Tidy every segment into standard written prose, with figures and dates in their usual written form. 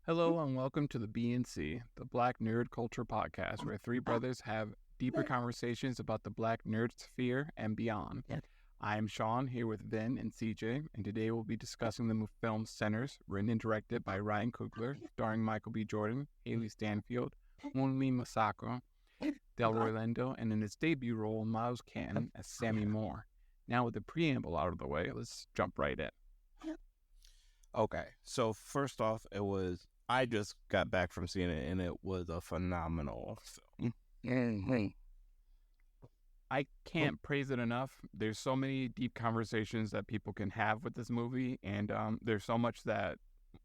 Hello and welcome to the BNC, the Black Nerd Culture Podcast, where three brothers have deeper conversations about the Black nerd sphere and beyond. I'm Sean, here with Vin and CJ, and today we'll be discussing the film Sinners, written and directed by Ryan Coogler, starring Micheal B. Jordan, Hailee Steinfeld, Wunmi Mosaku, Delroy Lindo, and in his debut role, Miles Canton as Sammie Moore. Now with the preamble out of the way, let's jump right in. Okay, so first off, I just got back from seeing it, and it was a phenomenal film. Mm-hmm. I can't praise it enough. There's so many deep conversations that people can have with this movie, and there's so much that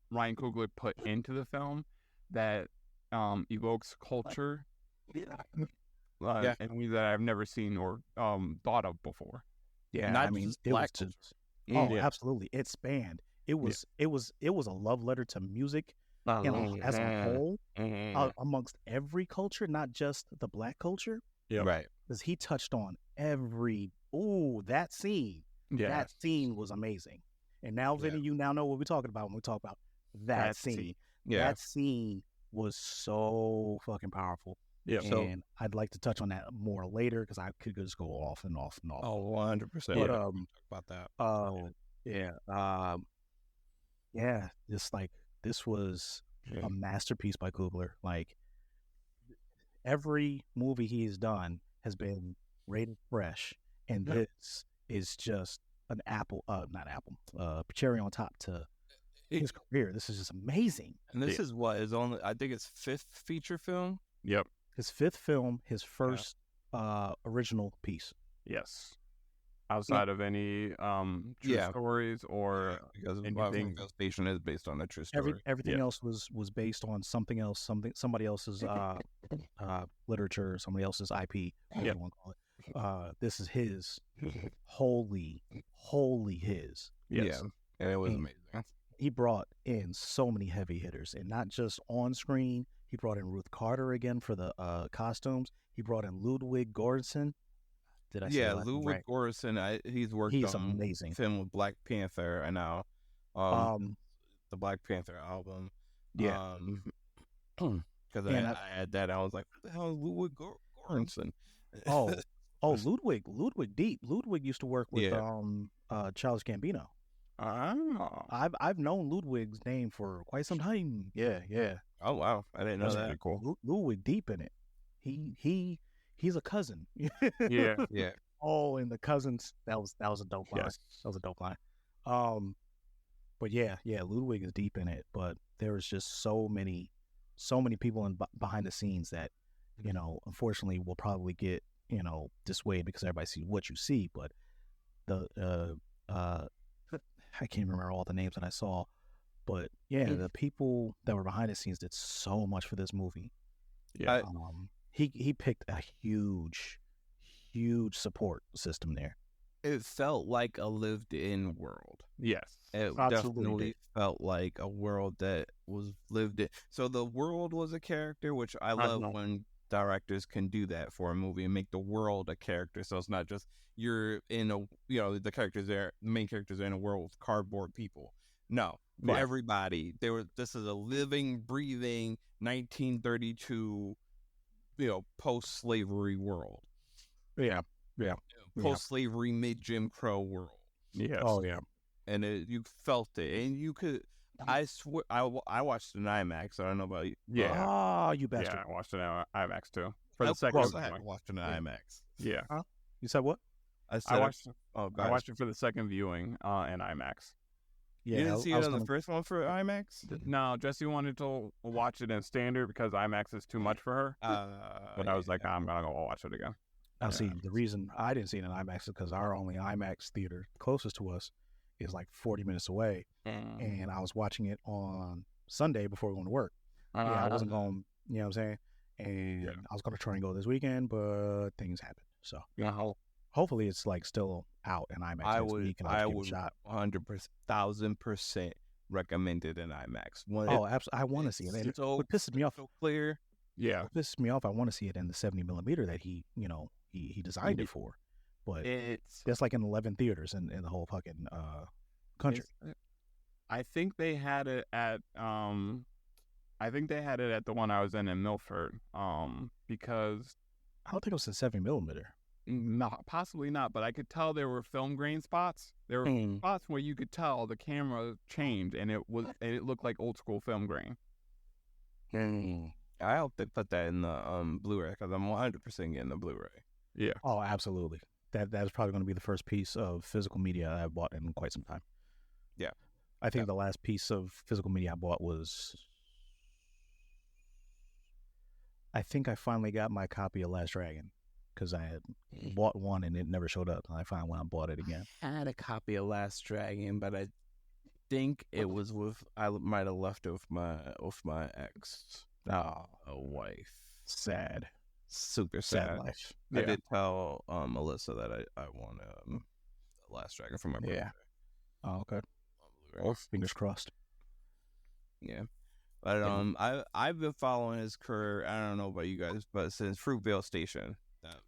Ryan Coogler put into the film that evokes culture in ways that I've never seen or thought of before. Yeah, Not I mean, just it Black was just, culture. absolutely. It spanned. It was a love letter to music as a whole, amongst every culture, not just the Black culture. Yeah, right. Because he touched on every that scene. Yeah, that scene was amazing. And now, Vinny, you now know what we're talking about when we talk about that scene. Yeah, that scene was so fucking powerful. Yeah, and I'd like to touch on that more later because I could just go off and off and off. Oh, 100%. But talk about that. Just like this was a masterpiece by Coogler. Like every movie he's done has been rated fresh, and this is just an cherry on top to his career. This is just amazing. And this is what is only, I think it's fifth feature film. Yep. His fifth film, his first original piece. Yes. Outside of any true stories or because anything. Station is based on a true story. Everything else was based on something else, somebody else's literature, somebody else's IP, whatever you want to call it. This is his, wholly his. Yes. Yeah, and it was amazing. He brought in so many heavy hitters, and not just on screen. He brought in Ruth Carter again for the costumes. He brought in Ludwig Göransson. Did I say that? Ludwig Göransson. He's worked on amazing. Film with Black Panther and now the Black Panther album. Yeah. Because I had that. I was like, what the hell is Ludwig Göransson? Ludwig deep. Ludwig used to work with Childish Gambino. I've known Ludwig's name for quite some time. Yeah. Oh wow, I didn't know That's that. pretty cool. Ludwig deep in it. He's a cousin. Yeah. Oh, and the cousins. That was a dope line. Yes. That was a dope line. But yeah, Ludwig is deep in it. But there is just so many people behind the scenes that, unfortunately will probably get, dissuaded because everybody sees what you see. But I can't remember all the names that I saw. But yeah, the people that were behind the scenes did so much for this movie. Yeah. He picked a huge support system there. It felt like a lived-in world. Yes. It definitely felt like a world that was lived in. So the world was a character, which I love when directors can do that for a movie and make the world a character. So it's not just you're in the main characters are in a world with cardboard people. No, everybody. This is a living, breathing 1932, post-slavery world. Yeah. Post-slavery, mid-Jim Crow world. Yes. Oh yeah. And you felt it, and you could. I swear, I watched it in IMAX. I don't know about you. Yeah. Oh, you bastard. Yeah, I watched it in IMAX too. For the second I had watched it in IMAX. Yeah. Huh? You said what? I watched it for the second viewing in IMAX. Yeah, you didn't see it on the first one for IMAX? No, Jessie wanted to watch it in standard because IMAX is too much for her. But I was like, I'm going to go watch it again. Now, see, the reason I didn't see it in IMAX is because our only IMAX theater closest to us is like 40 minutes away. And I was watching it on Sunday before going to work. I wasn't going, you know what I'm saying? And I was going to try and go this weekend, but things happened. So hopefully it's like still out in IMAX. I would 1,000% recommend it in IMAX. Absolutely. I want to see it. And what pisses me off, so clear. Yeah. What pisses me off, I want to see it in the 70 millimeter that he designed it for. But that's like in 11 theaters in the whole fucking country. I think they had it at I think they had it at the one I was in Milford. Because I don't think it was in 7mm. Not possibly not, but I could tell there were film grain spots. There were spots where you could tell the camera changed, and it looked like old school film grain. I hope they put that in the Blu-ray, because I'm 100% getting the Blu-ray. Yeah. Oh, absolutely. That is probably going to be the first piece of physical media I've bought in quite some time. Yeah. I think the last piece of physical media I bought was, I think I finally got my copy of Last Dragon, because I had bought one and it never showed up. And I finally went and bought it again. I had a copy of Last Dragon, but I think it was I might have left it with my ex wife. Sad. Super sad life. I did tell Melissa that I want Last Dragon for my birthday. Yeah. Oh, okay. Oh, fingers crossed. Yeah. But I've been following his career. I don't know about you guys, but since Fruitvale Station.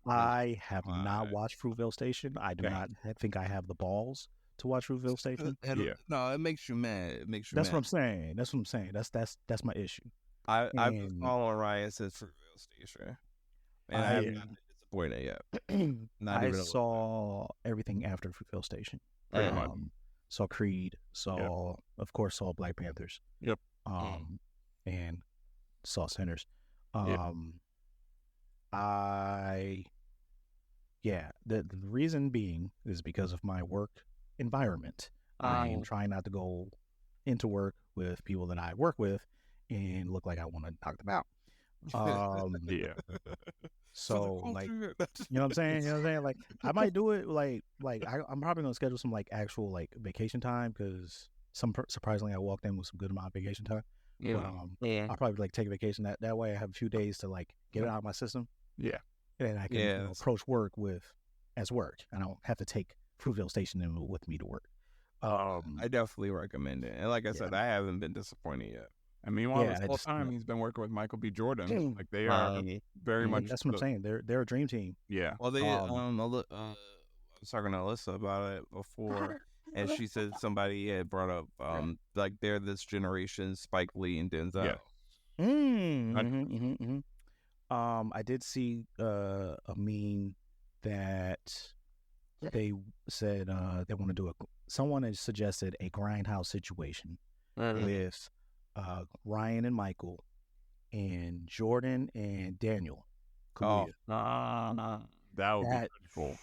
I have not watched Fruitvale Station. I do not think I have the balls to watch Fruitvale Station. No, it makes you mad. It makes you That's mad. what I'm saying. That's what I'm saying. That's my issue. I've been following Ryan since Fruitvale Station. And I haven't been disappointed yet. I saw everything after Fruitvale Station. Saw Creed. Of course, saw Black Panthers. Yep. And saw Sinners. The reason being is because of my work environment. I am trying not to go into work with people that I work with and look like I want to knock them out. Yeah. So like, you know what I'm saying? You know what I'm saying? Like, I might do it. I'm probably gonna schedule some like actual like vacation time, because surprisingly I walked in with some good amount of vacation time. I'll probably like take a vacation that way. I have a few days to like get it out of my system. Yeah. And then I can approach work as work. I don't have to take Fruitvale Station in with me to work. I definitely recommend it. And like I said, I haven't been disappointed yet. And meanwhile, this whole time he's been working with Micheal B. Jordan. Like, they are very much. That's what I'm saying. They're a dream team. Yeah. Well, they I was talking to Alyssa about it before, and she said somebody had brought up like they're this generation Spike Lee and Denzel. Yeah. I did see a meme that they said they want to do someone has suggested a Grindhouse situation with Ryan and Michael and Jordan and Daniel Kaluuya. That would be pretty cool.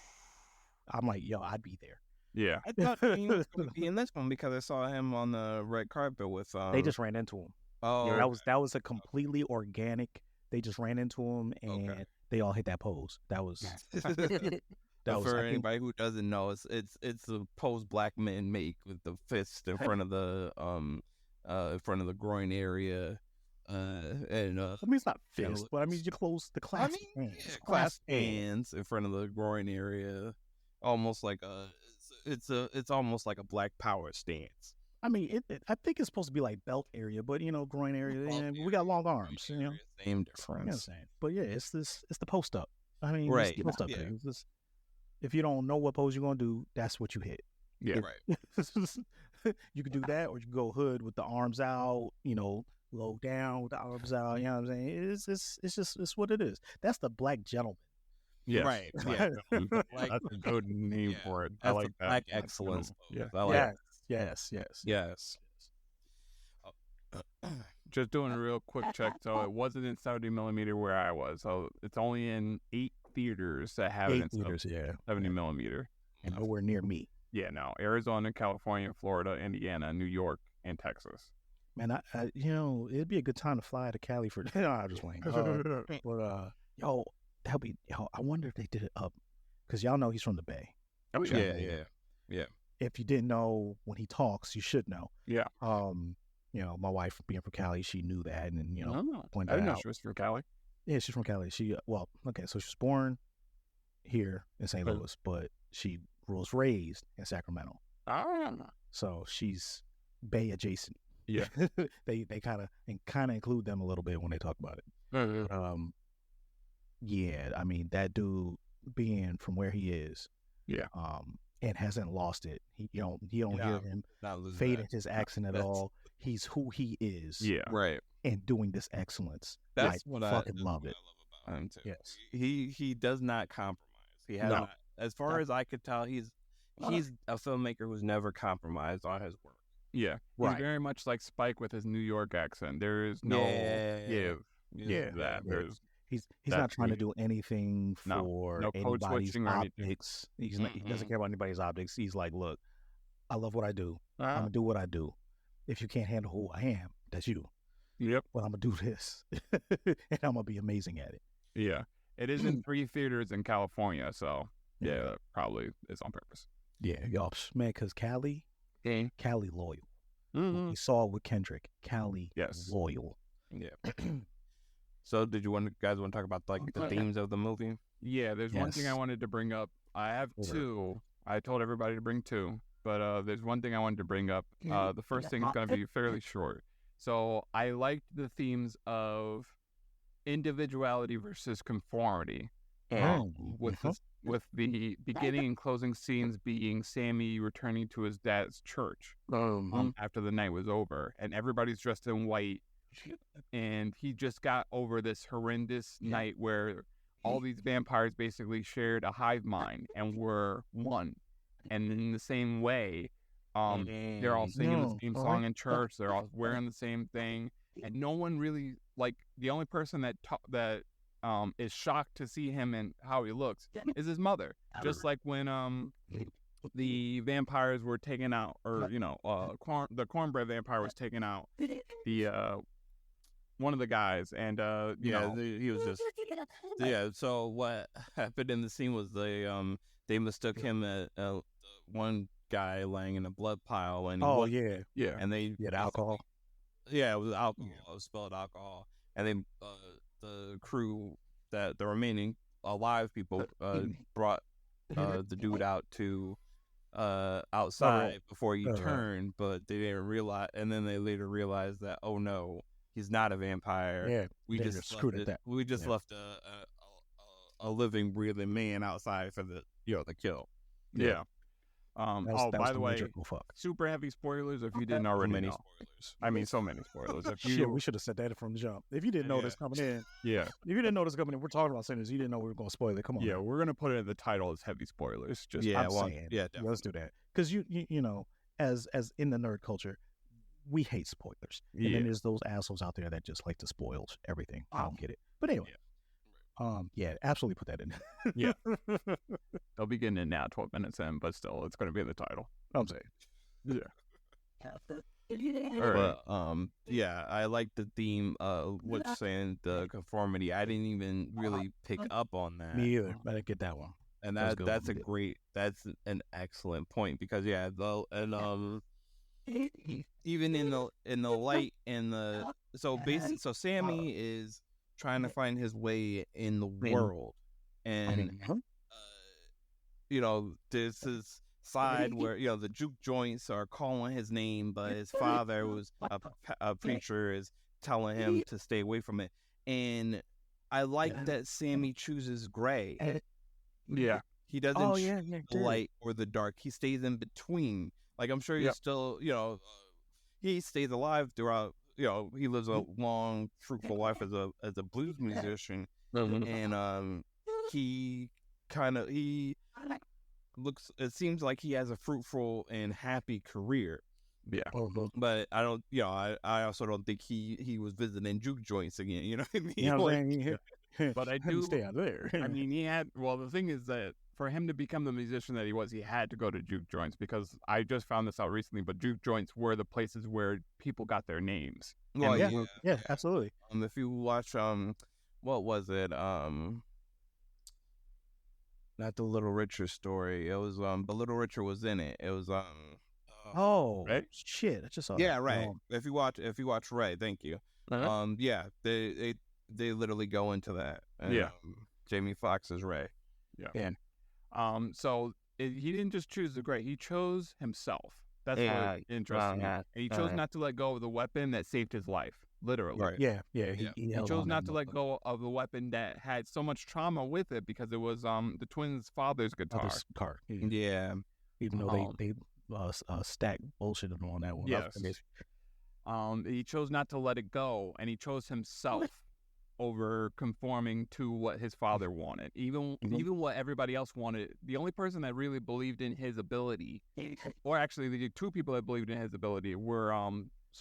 I'm like, yo, I'd be there. Yeah. I thought he was going to be in this one because I saw him on the red carpet with they just ran into him. Oh, that was a completely organic. They just ran into him and they all hit that pose. That was for anybody who doesn't know, it's a pose black men make with the fist in front of the groin area. And I mean, it's not fist, but I mean you close the clasp hands. Clasp hands in front of the groin area, almost like it's almost like a Black Power stance. I mean, I think it's supposed to be like belt area, but groin area. We got long arms. Same difference. But yeah, it's the post up. I mean, right? It's the post up thing. If you don't know what pose you're gonna do, that's what you hit. Yeah, right. You can do that, or you can go hood with the arms out. Low down with the arms out. You know what I'm saying? It's what it is. That's the black gentleman. Yeah, right. Yeah. That's a good name for it. I like that. Black excellence. Yeah. I like Yes. Just doing a real quick check. So it wasn't in 70mm where I was. So it's only in 8 theaters that have it in 70mm. And nowhere near me. Yeah, no. Arizona, California, Florida, Indiana, New York, and Texas. Man, I it'd be a good time to fly to Cali for. No, I'm just playing. I wonder if they did it up, because y'all know he's from the Bay. Oh yeah. If you didn't know, when he talks, you should know. Yeah. My wife being from Cali, she knew that, and pointed I didn't that know out. she was from Cali. Yeah, she's from Cali. So she was born here in St. Louis, but she was raised in Sacramento. So she's Bay adjacent. Yeah. they kind of include them a little bit when they talk about it. I mean, that dude being from where he is, and hasn't lost it. You don't hear him fading his accent at all. he's who he is. Yeah. Right. And doing this excellence. That's I what fucking I love it. love about him too. Yes. He does not compromise. He has not, as far as I could tell, he's a filmmaker who's never compromised on his work. Yeah. He's very much like Spike with his New York accent. There is no give. There's He's not trying to do anything for anybody's optics. He doesn't care about anybody's optics. He's like, look, I love what I do. I'm gonna do what I do. If you can't handle who I am, that's you. Yep. But I'm gonna do this, and I'm gonna be amazing at it. Yeah. It is in 3 theaters in California, so that probably is on purpose. Yeah, y'all, man, because Cali loyal. We saw it with Kendrick. Cali loyal. Yeah. So, did you guys want to talk about the themes of the movie? Yeah, there's one thing I wanted to bring up. I have 2. I told everybody to bring 2, but there's one thing I wanted to bring up. The first thing is going to be fairly short. So, I liked the themes of individuality versus conformity. With the beginning and closing scenes being Sammie returning to his dad's church after the night was over, and everybody's dressed in white. And he just got over this horrendous night where all these vampires basically shared a hive mind and were one. And in the same way, they're all singing the same song in church. They're all wearing the same thing, and no one really the only person that is shocked to see him and how he looks is his mother. Just like when the vampires were taken out, or the cornbread vampire was taken out. The one of the guys, and he was just So what happened in the scene was they mistook him at one guy laying in a blood pile, and and they had alcohol. Yeah, it was alcohol. It was spelled alcohol, and then the crew, the remaining alive people, brought the dude out to outside before he turned, but they didn't realize, and then they later realized that, oh no, he's not a vampire. Yeah, we just screwed at that. We just left a living, breathing man outside for the kill. Yeah. By the way, super heavy spoilers if you didn't already know. Spoilers. I mean, so many spoilers. Shit, we should have said that from the jump. If you didn't know this coming in, if you didn't know this coming in, we're talking about sinners. You didn't know we were going to spoil it. Come on. Yeah, we're going to put it in the title as heavy spoilers. Just saying. Yeah, let's do that. Because you know, as in the nerd culture, we hate spoilers. And then there's those assholes out there that just like to spoil everything. I don't get it. But anyway. Absolutely put that in. Yeah. They'll be getting it now, 12 minutes in, but still, it's going to be in the title. I'm saying. Yeah. All right. I like the theme of what's saying the conformity. I didn't even really pick up on that. Me either. I didn't get that one. And that's an excellent point, because even in the light and so Sammie is trying to find his way in the world, and there's this side where the juke joints are calling his name, but his father, who's a preacher, is telling him to stay away from it. And I like that Sammie chooses gray. Yeah, he doesn't choose the light or the dark. He stays in between. Like, I'm sure he's still he stays alive throughout. He lives a long, fruitful life as a blues musician, and he looks. It seems like he has a fruitful and happy career. Yeah, but I don't. I also don't think he was visiting juke joints again. You know what I mean? You know what I'm saying? But I do stay out there. I mean, he had. Well, the thing is that for him to become the musician that he was, he had to go to juke joints, because I just found this out recently. But juke joints were the places where people got their names. Well, yeah, absolutely. If you watch, what was it? Not the Little Richard story. It was but Little Richard was in it. It was right? Shit, I just saw. Yeah, that. Right. If you watch, right? Thank you. They literally go into that. And, Jamie Foxx is Ray. Yeah. And so he didn't just choose the gray; he chose himself. That's what interesting. And he chose not to let go of the weapon that saved his life, literally. Right. Yeah. He chose not to let go of the weapon that had so much trauma with it, because it was the twins' father's guitar. Yeah. Even though they stacked bullshit on that one. Yes. he chose not to let it go, and he chose himself over conforming to what his father wanted. Even what everybody else wanted, the only person that really believed in his ability, or actually the two people that believed in his ability were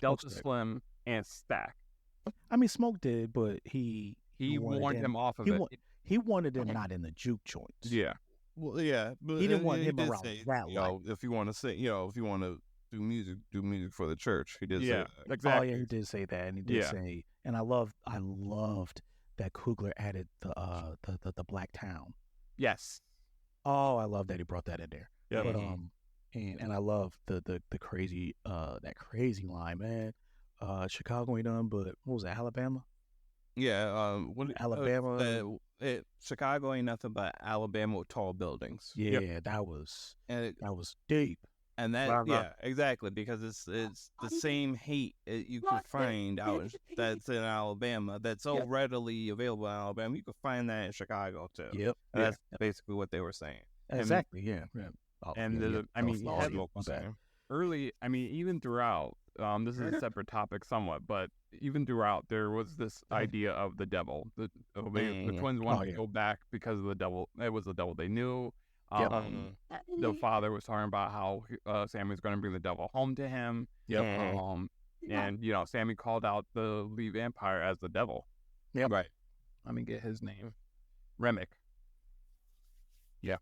Delta Slim and Stack. I mean, Smoke did, but he warned him off of it. He wanted him not in the juke joints. Yeah. Well, yeah, but he didn't want him around that. If you want to say, if you want to do music for the church. He did say that. Exactly. Oh, yeah, he did say that, and he did say, and I loved that Coogler added the Black Town. Yes. Oh, I love that he brought that in there. Yeah. But and I love the crazy that crazy line, man. Chicago ain't done, but what was that, Alabama? Yeah, Alabama. Chicago ain't nothing but Alabama with tall buildings. Yeah, that was deep. And that, exactly, because it's the same hate you could find out that's in Alabama, that's so readily available in Alabama. You could find that in Chicago too. Yep, and that's basically what they were saying. Exactly, yeah. Early, even throughout, this is a separate topic somewhat, but even throughout, there was this idea of the devil. The twins wanted to go back because of the devil. It was the devil they knew. The father was talking about how Sammie was going to bring the devil home to him. Yep. And Sammie called out the lead vampire as the devil. Yep. Right. Let me get his name. Remick. Yeah.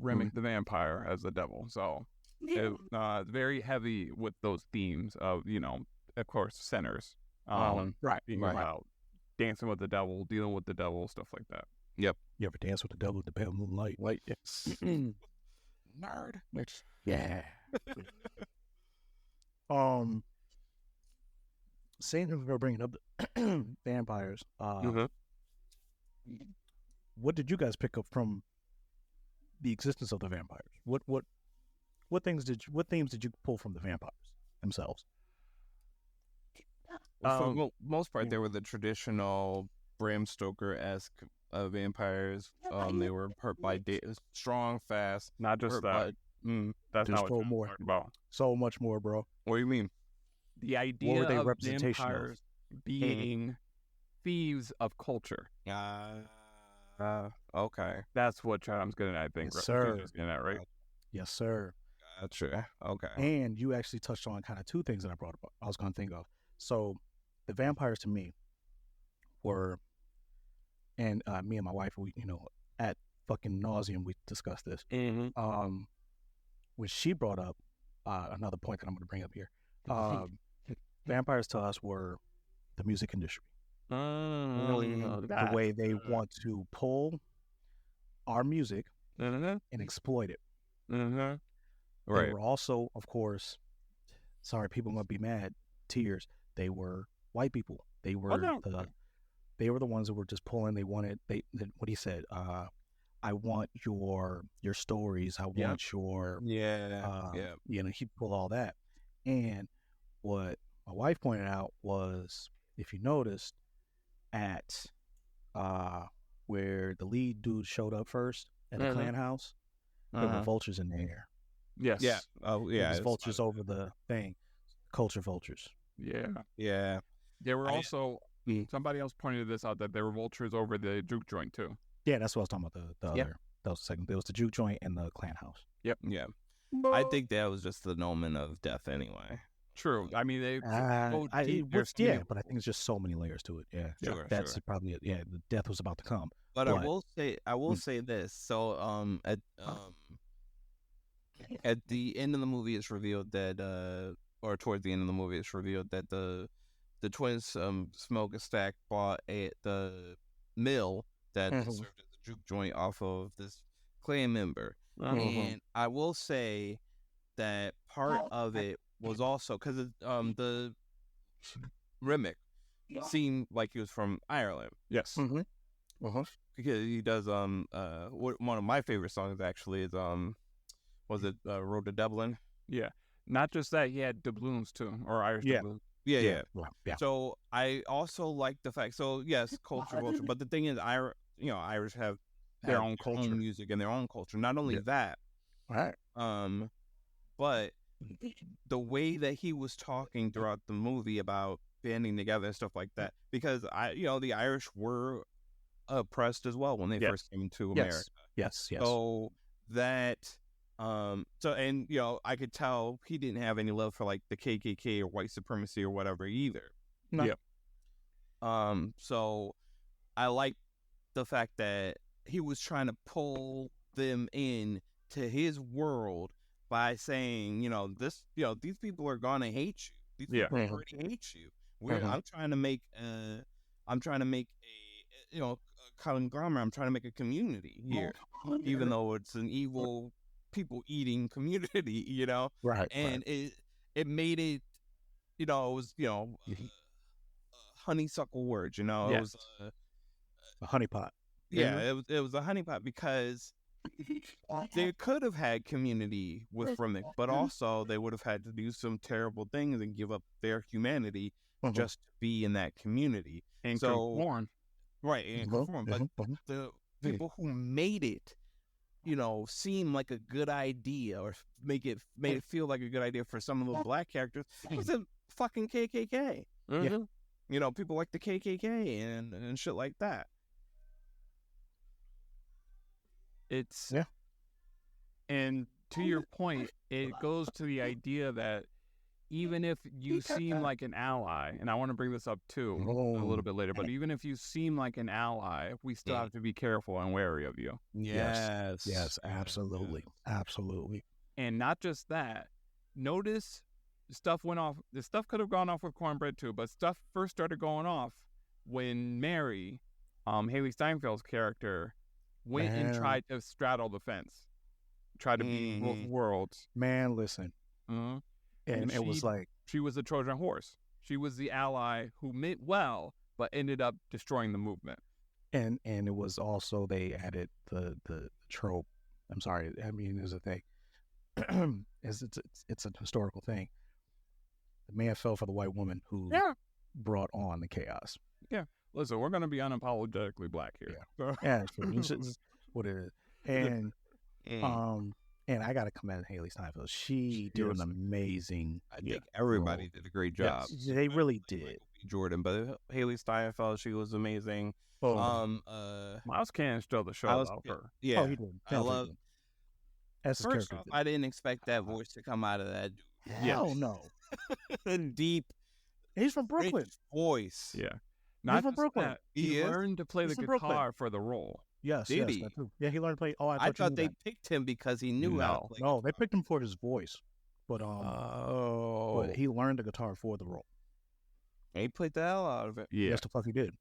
Remick the vampire as the devil. So it's very heavy with those themes of, of course, sinners. Being about dancing with the devil, dealing with the devil, stuff like that. Yep. You ever dance with the devil at the pale moonlight? Yes. Nerd. Yeah. Saying that we're bringing up the vampires. What did you guys pick up from the existence of the vampires? What themes did you pull from the vampires themselves? For the most part, they were the traditional Bram Stoker-esque vampires. They were hurt by strong, fast. Not just that. That's not what more about. So much more, bro. What do you mean? The idea of vampires being thieves of culture. Okay. That's what Chadam's getting at, I think. Yes, sir. Getting at, right? Yes, sir. Gotcha. Okay. And you actually touched on kind of two things that I was going to think of. So the vampires to me were, and me and my wife, we, at fucking nauseum, we discussed this. When she brought up another point that I'm going to bring up here, vampires to us were the music industry. The way they want to pull our music and exploit it. Right. They were also, of course, sorry, people might be mad, tears. They were white people. They were they were the ones that were just pulling. They wanted what he said. I want your stories. I want your he pulled all that. And what my wife pointed out was, if you noticed, at where the lead dude showed up first at the clan house, there were vultures in the air. Yes. Yeah. Oh, yeah. There's vultures over the thing. Culture vultures. Yeah. Yeah. There were also somebody else pointed this out, that there were vultures over the juke joint too. Yeah, that's what I was talking about. The other. That was the second. There was the juke joint and the clan house. Yep. Yeah. I think that was just the omen of death anyway. True. I mean, they but I think it's just so many layers to it. Yeah. Sure. That's probably it. Yeah, the death was about to come. But I will say this. So at the end of the movie, it's revealed that or towards the end of the movie, it's revealed that the twins Smoke and Stack bought the mill that served as a juke joint off of this clan member. And I will say that part of it was also because the Remick seemed like he was from Ireland. Yes. Because he does one of my favorite songs actually is was it Road to Dublin? Yeah. Not just that, he had doubloons too, or Irish doubloons. Yeah. So I also like the fact. So yes, culture, but the thing is, Irish have their own culture, own music, and their own culture. Not only that, right? But the way that he was talking throughout the movie about banding together and stuff like that, because the Irish were oppressed as well when they first came to America. Yes. So that, and I could tell he didn't have any love for like the KKK or white supremacy or whatever either. No. Yeah. So I like the fact that he was trying to pull them in to his world by saying, these people are gonna hate you. These people already hate you. I'm trying to make a conglomerate. I'm trying to make a community here, even though it's an evil people eating community, Right. And it made it, it was honeysuckle words, it was a honeypot. Yeah, it was a honeypot because they could have had community with Remick, but also they would have had to do some terrible things and give up their humanity just to be in that community. And conform. Right, and conform. But the people who made it, seem like a good idea or made it feel like a good idea for some of the black characters was the fucking KKK. Yeah. People like the KKK and shit like that. And to your point, it goes to the idea that even if you seem like an ally, and I want to bring this up too a little bit later, but even if you seem like an ally, we still have to be careful and wary of you. Yes, absolutely. Absolutely. And not just that, notice stuff went off. The stuff could have gone off with Cornbread too, but stuff first started going off when Mary, Hailee Steinfeld's character, went and tried to straddle the fence, tried to be worlds. Man, listen. And it was like... She was the Trojan horse. She was the ally who meant well, but ended up destroying the movement. And it was also, they added the trope. I'm sorry. I mean, there's a thing. It's a historical thing. The man fell for the white woman who brought on the chaos. Yeah. Listen, we're going to be unapologetically black here. Yeah, it's just what it is. And I got to commend Hailee Steinfeld. She did an amazing... I think everybody did a great job. Yes, they really did. Jordan, but Hailee Steinfeld, she was amazing. Miles Canton stole the show out her. Yeah. Oh, he did. I love... First off, I didn't expect that voice to come out of that dude. Hell no. Deep. He's from Brooklyn. Voice. Yeah. Not from Brooklyn. He learned to play the guitar for the role. Yes, did he? Yeah, he learned to play. I thought they picked him because he knew how to play. No, they picked him for his voice, but but he learned the guitar for the role. And he played the hell out of it. Yeah, yes, the fuck he did.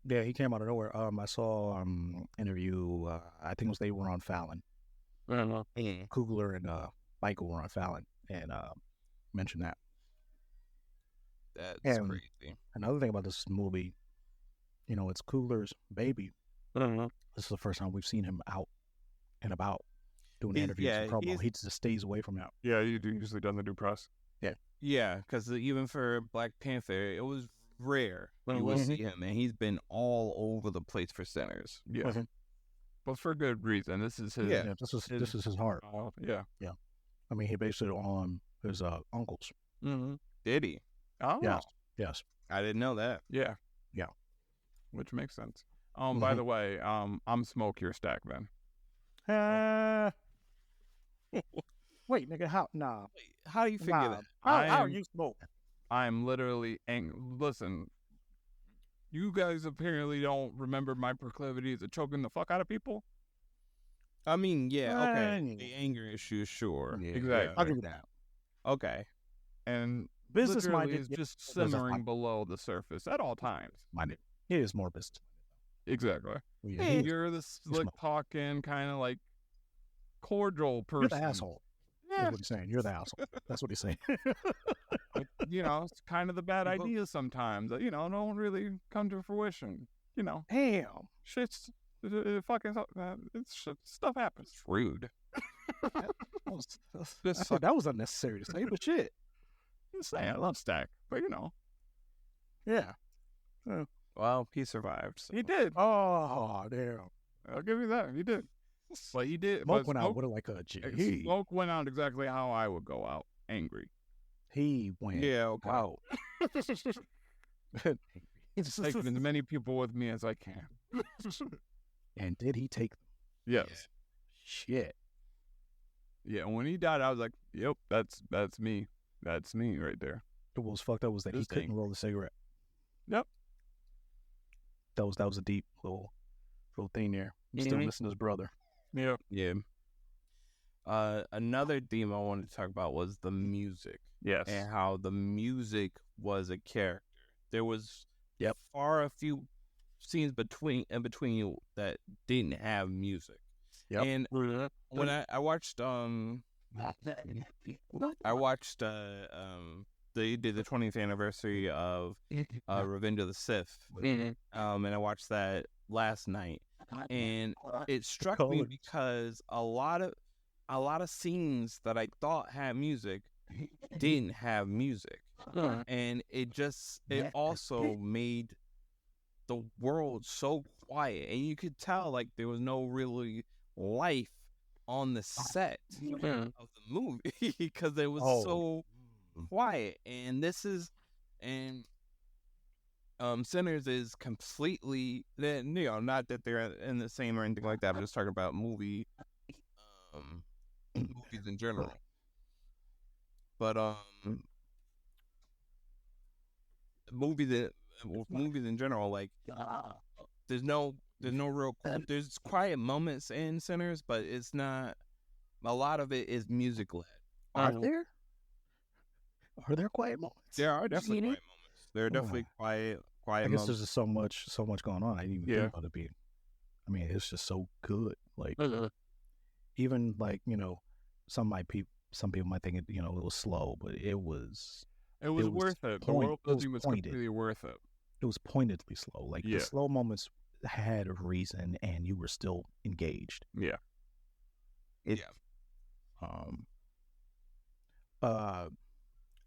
Yeah, he came out of nowhere. I saw interview. I think it was they were on Fallon. Coogler and Michael were on Fallon and mentioned that. That's crazy. Another thing about this movie, it's Coogler's baby. This is the first time we've seen him out and about doing interviews and promo. He just stays away from that. Yeah, he usually doesn't do press. Yeah, because even for Black Panther, it was rare you will see him, and he's been all over the place for centers. Yeah, but for good reason. This is his. Yeah, this is his heart. Yeah. I mean, he based it on his uncles. Did he? Oh, yes. I didn't know that. Yeah. Which makes sense. By the way, I'm Smoke your stack, man. Wait, nigga, how? Nah. Wait, how do you figure that? How are you Smoke? I'm literally listen. You guys apparently don't remember my proclivities of choking the fuck out of people. I mean, yeah, okay. The anger issue, sure. Yeah, exactly. I'll give you that. Okay. And business minded is just simmering below the surface at all times. Minded. He is more business. Exactly. Yeah, you're the slick talking, kind of like cordial person. You're the asshole. That's what he's saying. You're the asshole. That's what he's saying. It's kind of the bad ideas sometimes that, don't really come to fruition. Damn. Shit's fucking stuff happens. It's rude. That was unnecessary to say, but shit. Just saying, I love Stack, but Yeah. Well, he survived. So. He did. Oh, damn. I'll give you that. He did. But he did. Smoke went out with it like a G. Smoke went out exactly how I would go out, angry. He went out. Taking as many people with me as I can. And did he take them? Yes. Yeah. Shit. Yeah, when he died, I was like, "Yep, that's me. That's me right there." What was fucked up was that he couldn't roll a cigarette. Yep. That was a deep little thing there. He's still missing his brother. Yeah. Yeah. Another theme I wanted to talk about was the music. Yes. And how the music was a character. There was far a few scenes between you that didn't have music. Yep. And when I watched they did the 20th anniversary of Revenge of the Sith. And I watched that last night. And it struck me because a lot of scenes that I thought had music didn't have music. And it also made the world so quiet, and you could tell like there was no really life on the set of the movie because it was so quiet. And Sinners is completely, not that they're in the same or anything like that. I'm just talking about movies in general. But movies in general, like there's no real, there's quiet moments in Sinners, but it's not, a lot of it is music led. Are there quiet moments? There are definitely quiet moments. There are definitely quiet I guess moments. there's just so much going on. I didn't even think about it being. I mean, it's just so good. Like even like some people might think it it was slow, but it was worth it. The world building was completely worth it. It was pointedly slow. Like the slow moments had a reason, and you were still engaged. Yeah.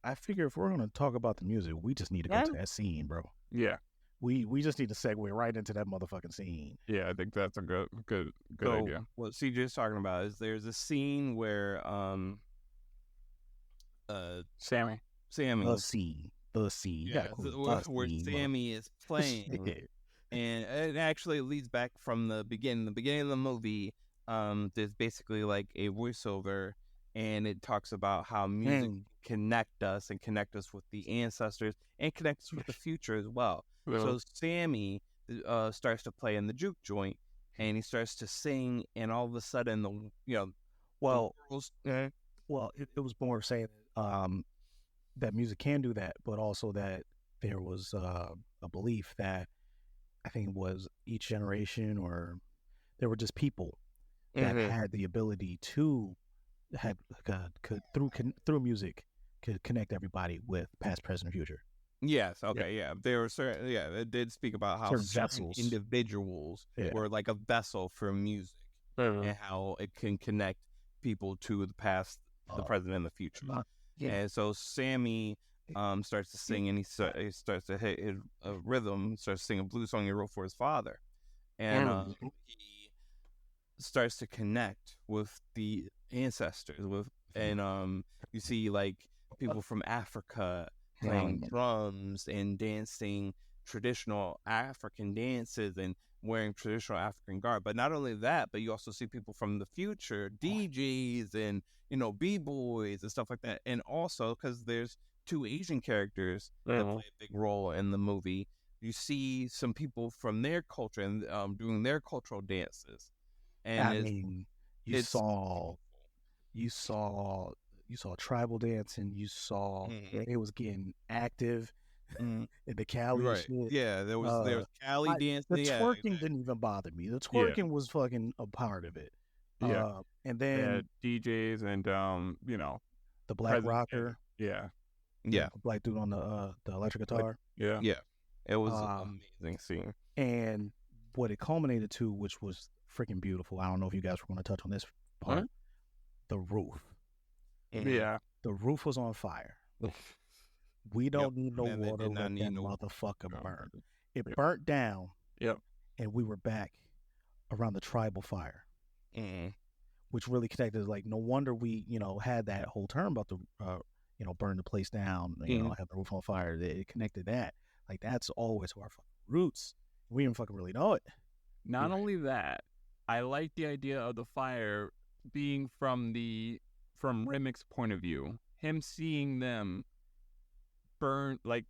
I figure if we're gonna talk about the music, we just need to go to that scene, bro. Yeah. We just need to segue right into that motherfucking scene. Yeah, I think that's a good idea. What CJ's talking about is there's a scene where Sammie. The scene. Yeah, where Sammie is playing. And it actually leads back from the beginning. The beginning of the movie, there's basically like a voiceover, and it talks about how music can connect us with the ancestors and connect us with the future as well. So Sammie starts to play in the juke joint, and he starts to sing, and all of a sudden it was more saying that music can do that, but also that there was a belief that I think it was each generation, or there were just people that had the ability to through music could connect everybody with past, present, future. Yes. Okay. Yeah. There were certain. Yeah. It did speak about how certain individuals were like a vessel for music, and how it can connect people to the past, the present, and the future. And so Sammie starts to sing, and he starts to hit a rhythm, starts to sing a blues song he wrote for his father, and he starts to connect with the ancestors. You see like people from Africa playing drums and dancing traditional African dances and wearing traditional African garb. But not only that, but you also see people from the future, DJs and b-boys and stuff like that. And also, because there's two Asian characters that play a big role in the movie, you see some people from their culture and doing their cultural dances. And you saw tribal dancing. You saw it was getting active in the Cali shit. Yeah, there was Cali dancing. The twerking didn't even bother me. The twerking was fucking a part of it. Yeah, and then DJs and the black rocker. Yeah, the black dude on the electric guitar. Yeah. It was an amazing scene. And what it culminated to, which was freaking beautiful. I don't know if you guys were going to touch on this part. The roof. Yeah. The roof was on fire. We don't need no water. Let that motherfucker burn. It burnt down. Yep. And we were back around the tribal fire. which really connected. Like, no wonder we, had that whole term about the, burn the place down, have the roof on fire. It connected that. Like, that's always our fucking roots. We didn't fucking really know it. Not only that, I like the idea of the fire being from Remic's point of view. Him seeing them burn, like,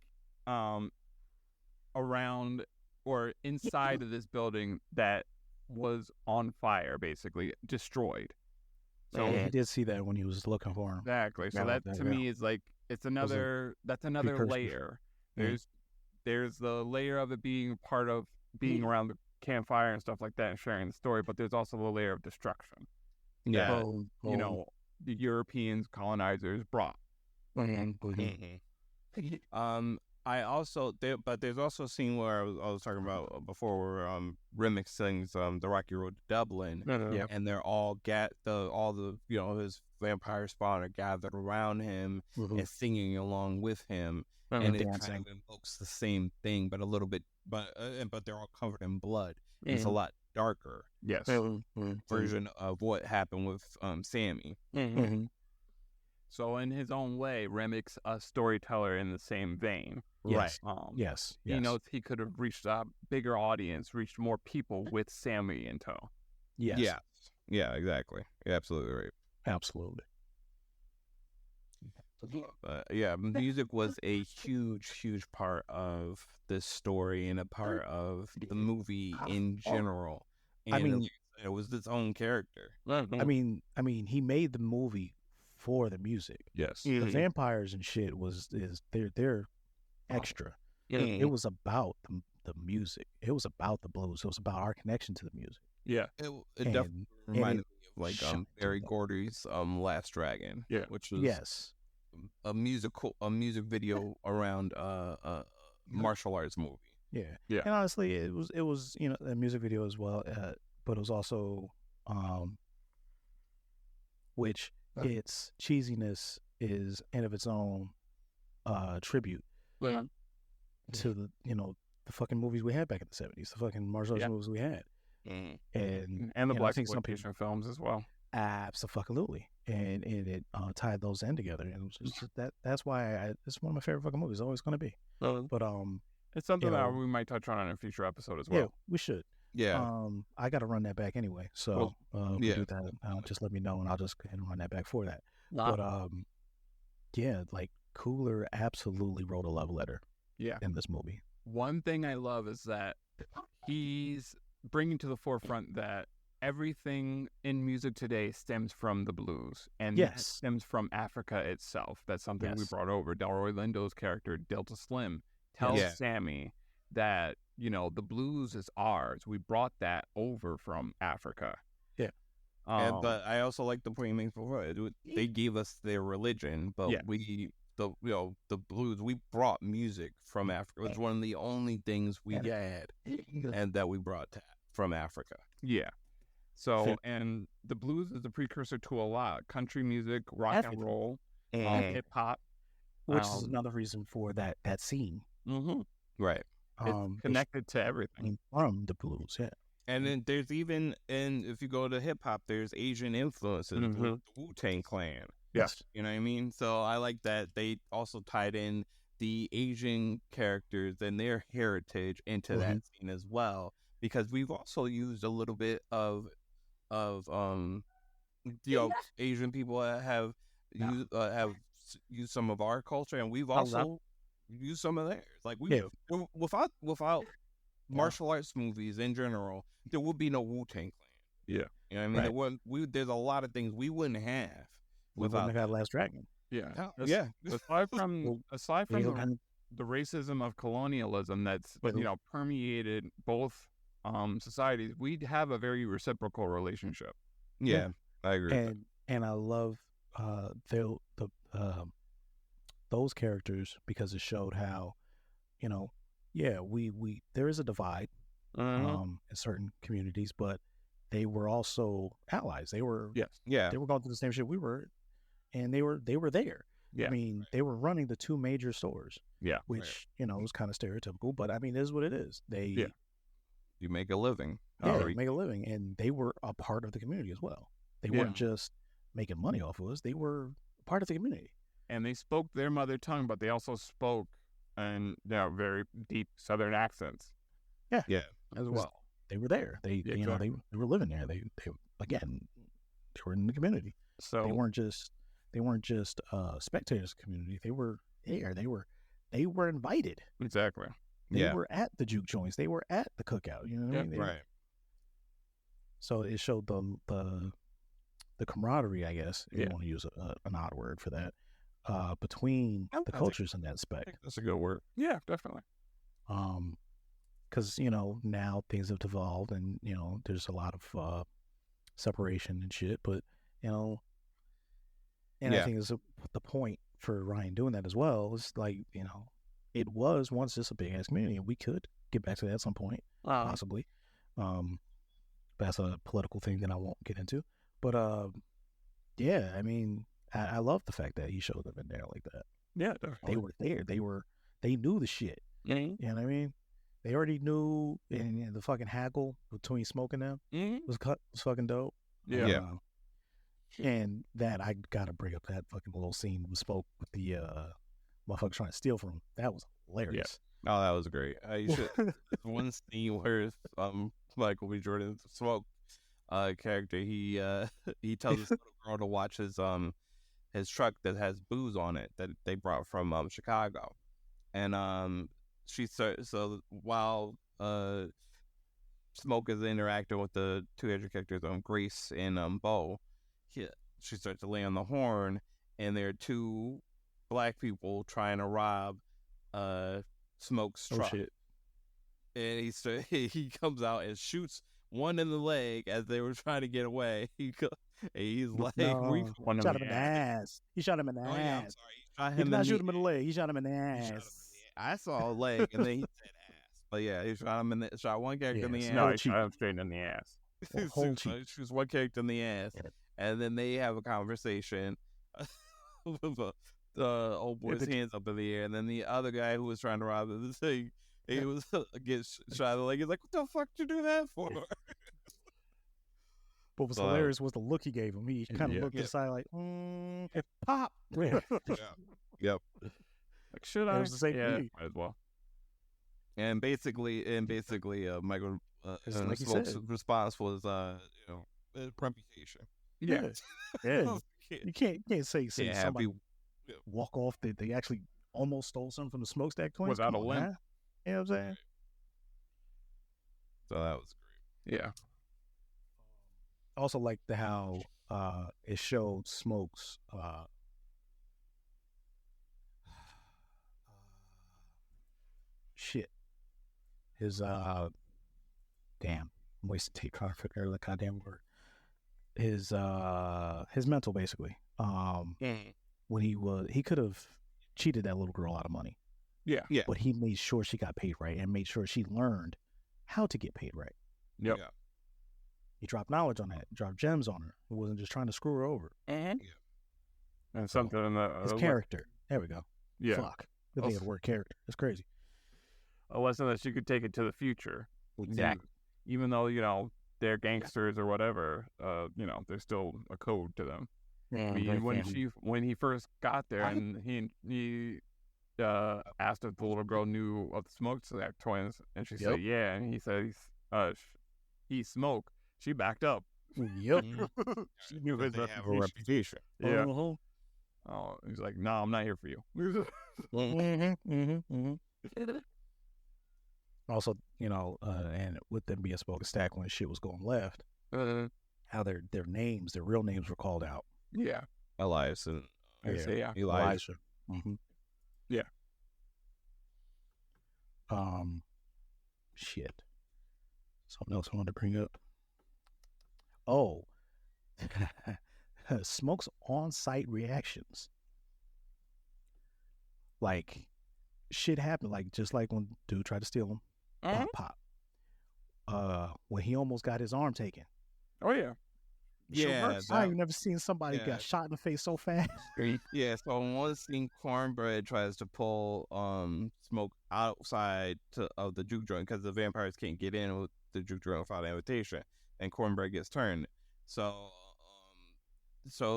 around or inside of this building that was on fire, basically destroyed. So he did see that when he was looking for him. Exactly. So that to me is like that's another layer. There's the layer of it being part of being around the campfire and stuff like that and sharing the story, but there's also the layer of destruction. Yeah. That, the Europeans colonizers brought. There's also a scene where I was talking about before where Remick sings the Rocky Road to Dublin, and they're all his vampire spawn are gathered around him and singing along with him, and it kind of invokes the same thing, but a little bit, but they're all covered in blood. It's a lot darker, version of what happened with Sammie. So in his own way, Remick's a storyteller in the same vein. Yes. Right. Yes. He knows he could have reached a bigger audience, reached more people with Sammie in tow. Yes. Yeah. Yeah, exactly. You're absolutely right. Absolutely. Music was a huge part of this story and a part of the movie in general. And it was its own character. I mean, he made the movie for the music. Yes. The vampires and shit they're extra. It was about the music. It was about the blues. It was about our connection to the music. Yeah. It definitely reminded me of Barry Gordy's Last Dragon. Yeah. Which was a music video around a martial arts movie. Yeah. And honestly, it was a music video as well, but it was also which its cheesiness is in of its own tribute to the the fucking movies we had back in the 70s, the fucking martial arts movies we had, and the black exploitation films as well. Absolutely, and it tied those in together, and it was just that's why it's one of my favorite fucking movies. Always going to be. But it's something that we might touch on in a future episode as well. Yeah, we should. Yeah. I got to run that back anyway, so we'll do that. Just let me know, and I'll just go ahead and run that back for that. But like Coogler absolutely wrote a love letter. In this movie. One thing I love is that he's bringing to the forefront that everything in music today stems from the blues and stems from Africa itself. That's something we brought over. Delroy Lindo's character, Delta Slim, tells Sammie that, the blues is ours. We brought that over from Africa. Yeah. But I also like the point you made before. They gave us their religion, but the blues, we brought music from Africa. It was one of the only things we had and that we brought from Africa. Yeah. So, and the blues is a precursor to a lot. Country music, rock and roll, hip hop. Which is another reason for that scene. Right. It's connected to everything. From the blues, And then there's and if you go to hip hop, there's Asian influences, the Wu-Tang Clan. Yes. You know what I mean? So I like that they also tied in the Asian characters and their heritage into that scene as well, because we've also used a little bit of Asian people have used some of our culture, and we've also used some of theirs. Like without martial arts movies in general, there would be no Wu-Tang Clan. Yeah. You know what I mean? There's a lot of things we wouldn't have. We wouldn't have got Last Dragon. Yeah. Aside from the racism of colonialism that's permeated both societies, we'd have a very reciprocal relationship. Yeah. I agree. And I love those characters because it showed how, we there is a divide in certain communities, but they were also allies. They were they were going through the same shit we were, and they were there. I mean, they were running the two major stores. Which was kind of stereotypical, but I mean, it is what it is. They you make a living. Yeah, make a living, and they were a part of the community as well. They weren't just making money off of us; they were part of the community. And they spoke their mother tongue, but they also spoke in very deep Southern accents. Yeah, as well. They were there. They were living there. They were in the community. So they weren't just spectators of the community. They were there. They were invited. Exactly. They were at the juke joints. They were at the cookout. You know what I mean? Right. So it showed the camaraderie, I guess, if you want to use an odd word for that, between the cultures in that aspect. That's a good word. Yeah, definitely. Because now things have evolved, and there's a lot of separation and shit. But I think it's the point for Ryan doing that as well. Is like it was once just a big ass community, and we could get back to that at some point, possibly. That's a political thing that I won't get into. But I mean, I love the fact that he showed them in there like that. Yeah, definitely. They were there. They knew the shit. You know what I mean? They already knew, and the fucking haggle between Smoke and them was fucking dope. Yeah. And that, I gotta bring up that fucking little scene with Smoke with the motherfucker trying to steal from him. That was hilarious. Yeah. Oh, that was great. You should one scene where Michael B. Jordan's Smoke character, he tells this little girl to watch his truck that has booze on it that they brought from Chicago, and so while Smoke is interacting with the two other characters, Grace and Bo, she starts to lay on the horn, and there are two black people trying to rob Smoke's truck. Shit. And he comes out and shoots one in the leg as they were trying to get away. He's like, shot him in the ass. He shot him in the ass. I'm sorry. He did not shoot him in the leg. He shot him in the ass. I saw a leg, and then he said ass. But yeah, he shot him shot one character in the ass. No, he shot him straight in the ass. Shoots one character in the ass, and then they have a conversation. The old boy's hands up in the air, and then the other guy who was trying to rob the thing, he was gets shot in the leg. He's like, "What the fuck did you do that for?" What was hilarious was the look he gave him. He kind of looked aside like, pop. Yep. Like, should I? It was the same thing. Might as well. And basically, Michael like Smoke's response was, reputation. Yeah. You can't say somebody walk off that they actually almost stole something from the smokestack twins without a limp. Huh? You know what I'm saying? So that was great. Yeah. Also like how it showed Smoke's shit. His damn, I'm wasting tape card for the goddamn word. His mental basically. When he could have cheated that little girl out of money. Yeah. But he made sure she got paid right and made sure she learned how to get paid right. Yep. Yeah. He dropped knowledge on that. He dropped gems on her. He wasn't just trying to screw her over. And something in his character. There we go. Yeah. Fuck. The thing of the word character. It's crazy. A lesson that she could take it to the future. Exactly. Even though, they're gangsters or whatever, there's still a code to them. Yeah, I mean, when he first got there and he asked if the little girl knew of the Smokestack twins, and she said yeah, and he said he smoked. She backed up. Yep. She knew his reputation. Yeah. Oh, he's like, no, I'm not here for you. Also, and with them being Smokestack when shit was going left, how their names, their real names were called out. Yeah. Elias and Elijah. Mm-hmm. Yeah. Shit. Something else I wanted to bring up. Oh. Smoke's on-site reactions. Like, shit happened. Like, just like when dude tried to steal him. Pop. When he almost got his arm taken. Oh, yeah. Yeah, I ain't never seen somebody got shot in the face so fast. Yeah, so in one scene, Cornbread tries to pull Smoke outside of the juke joint because the vampires can't get in with the juke joint without an invitation, and Cornbread gets turned. So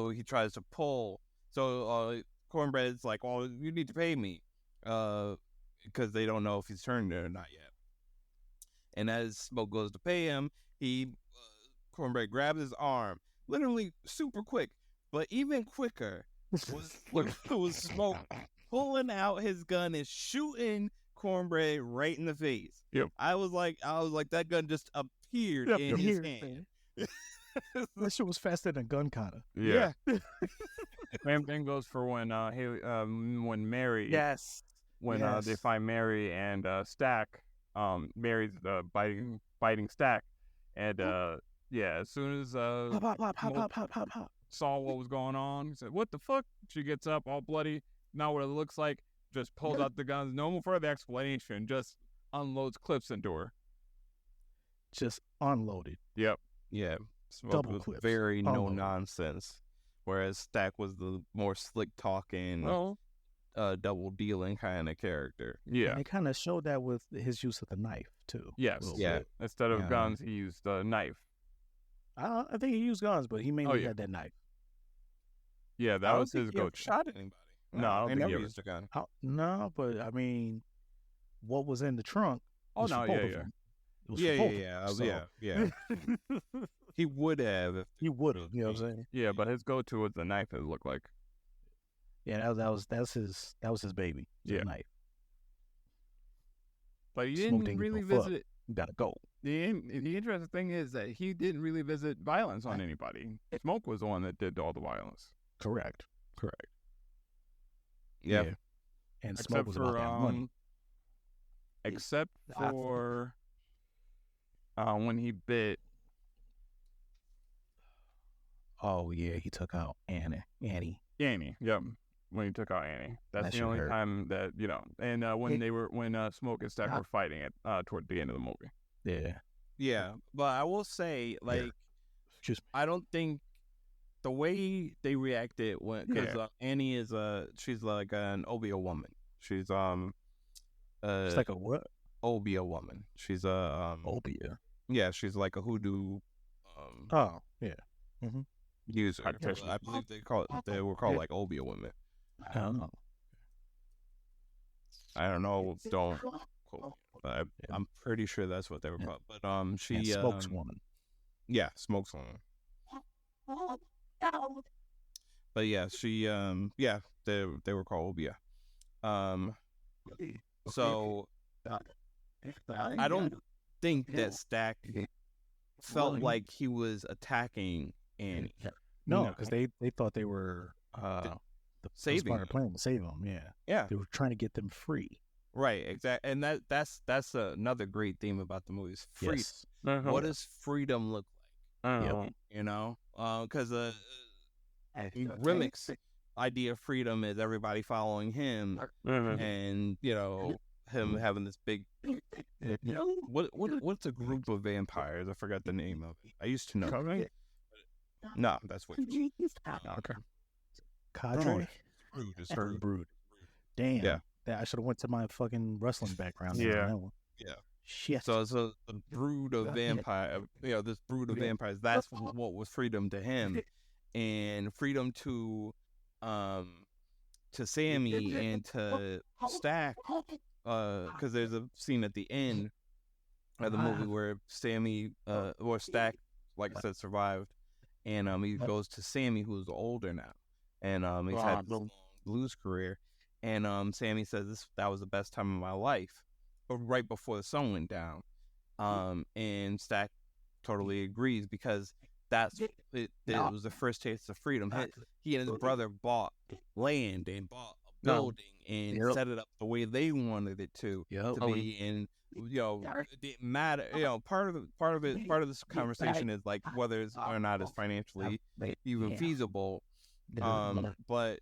he tries to pull. So Cornbread's like, "Well, you need to pay me," because they don't know if he's turned or not yet. And as Smoke goes to pay him, Cornbread grabs his arm, literally super quick, but even quicker was Smoke pulling out his gun and shooting Cornbread right in the face. Yep. I was like, that gun just appeared in his hand. That shit was faster than a gun, kinda. Yeah. Same thing goes for when Mary. Yes. When they find Mary and Stack. Mary's biting Stack, and as soon as saw what was going on, he said, "What the fuck?" She gets up all bloody. Now what it looks like, just pulls out the guns. No further explanation. Just unloads clips into her. Just unloaded. Yep. Yeah. Smoke Double was clips. very no nonsense, whereas Stack was the more slick talking, double dealing kind of character. Yeah. And they kind of showed that with his use of the knife too. Yes. Yeah. Bit. Instead of guns, he used a knife. I think he used guns, but he mainly had that knife. Yeah, that was his go-to. Shot anybody? No, I don't think he never ever used a gun. No, but I mean, what was in the trunk? Oh no, yeah. Yeah. He would have. He would have. You know what I'm saying? Yeah, but his go-to was the knife. It looked like. Yeah, that was his baby. Yeah, knife. But he didn't really visit it. You gotta go. The interesting thing is that he didn't really visit violence on anybody. Smoke was the one that did all the violence. Correct. Yeah. And Smoke was about that money. Except for when he bit. Oh yeah, he took out Annie. Yep. When he took out Annie, that's the only time that And when Smoke and Stack were fighting it toward the end of the movie. Yeah. But I will say, I don't think the way they reacted because Annie is she's like an Obia woman. She's it's like a what? Obia woman. She's a Obia. Yeah, she's like a hoodoo. User. I believe they were called like Obia women. I don't know. I don't know. Don't quote me, but I'm pretty sure that's what they were called. But she spokeswoman. Yeah, spokeswoman. But yeah, she they were called Obia. So I don't think that Stack felt like he was attacking Annie. No, because they thought they were saving him. Plan to save them. Yeah. They were trying to get them free. Right, exactly, and that's another great theme about the movie is freedom. Yes. What does freedom look like? Because Remic's idea of freedom is everybody following him, and him having this big. What's a group of vampires? I forgot the name of it. I used to know. No, that's what. Okay. Cadre. Brood. Damn. Yeah. I should have went to my fucking wrestling background. Yeah. Yeah. Shit. So the brood of vampire, this brood of vampires. That's what was freedom to him, and freedom to Sammie and to Stack, because there's a scene at the end of the movie where Sammie or Stack, like I said, survived, and he goes to Sammie, who's older now, and he's had a long blues career, and Sammie says that was the best time of my life, right before the sun went down, and Stack totally agrees because it was the first taste of freedom. He and his brother bought land and bought a building and set it up the way they wanted it to be, and it didn't matter. Part of this conversation is like whether it's or not is financially even feasible. But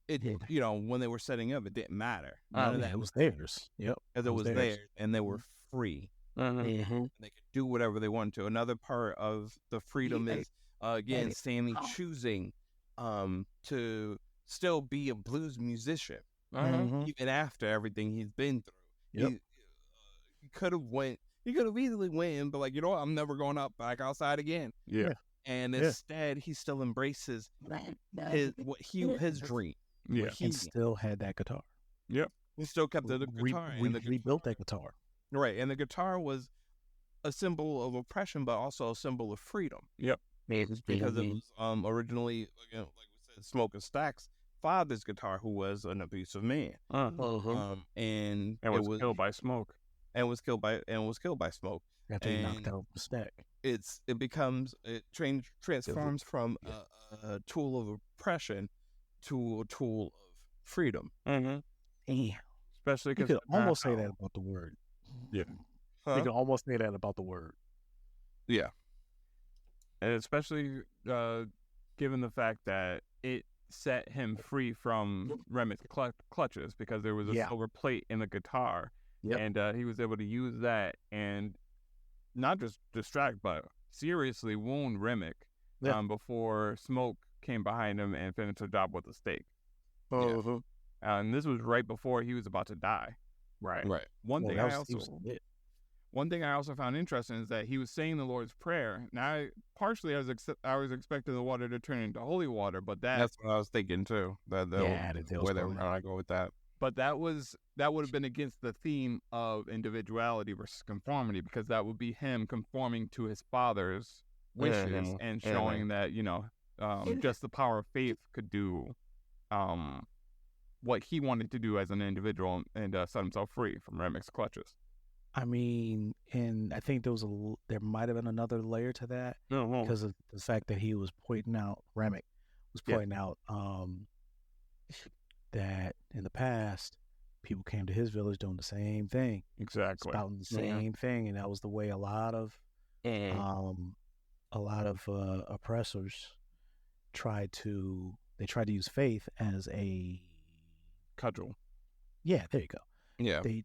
it when they were setting up, it didn't matter. It was theirs. Yep, because it was theirs, and they were free. And they could do whatever they wanted to. Another part of the freedom is Again, Sammie choosing to still be a blues musician even after everything he's been through. Yep. He could have went. He could have easily went, but like, you know what? I'm never going up back outside again. Yeah. And instead, he still embraces his dream. Yeah. And still had that guitar. Yep. He still kept the guitar. Rebuilt that guitar. Right, and the guitar was a symbol of oppression, but also a symbol of freedom. Yep. Because it was originally, like we said, Smoke and Stack's father's guitar, who was an abusive man, and was killed by Smoke. And was killed by Smoke. After he knocked out the Stack. It transforms from a tool of oppression to a tool of freedom. Damn. Especially because you could almost say that about the word. Yeah. You can almost say that about the word. Yeah. And especially given the fact that it set him free from Remic's clutches, because there was a silver plate in the guitar. Yep. And he was able to use that and not just distract, but seriously wound Remic before Smoke came behind him and finished the job with a stake. And this was right before he was about to die. Right. One thing I also found interesting is that he was saying the Lord's Prayer. Now, partially I was expecting the water to turn into holy water, but that's what I was thinking too. Where they were going to go with that. But that would have been against the theme of individuality versus conformity, because that would be him conforming to his father's wishes and showing that, just the power of faith could do what he wanted to do as an individual and set himself free from Remic's clutches. I mean, and I think there might have been another layer to that because of the fact that he was pointing out, Remic was pointing out that in the past, people came to his village doing the same thing. Exactly. Spouting the same thing. And that was the way a lot of oppressors tried to use faith as a cudgel. Yeah, there you go. Yeah. They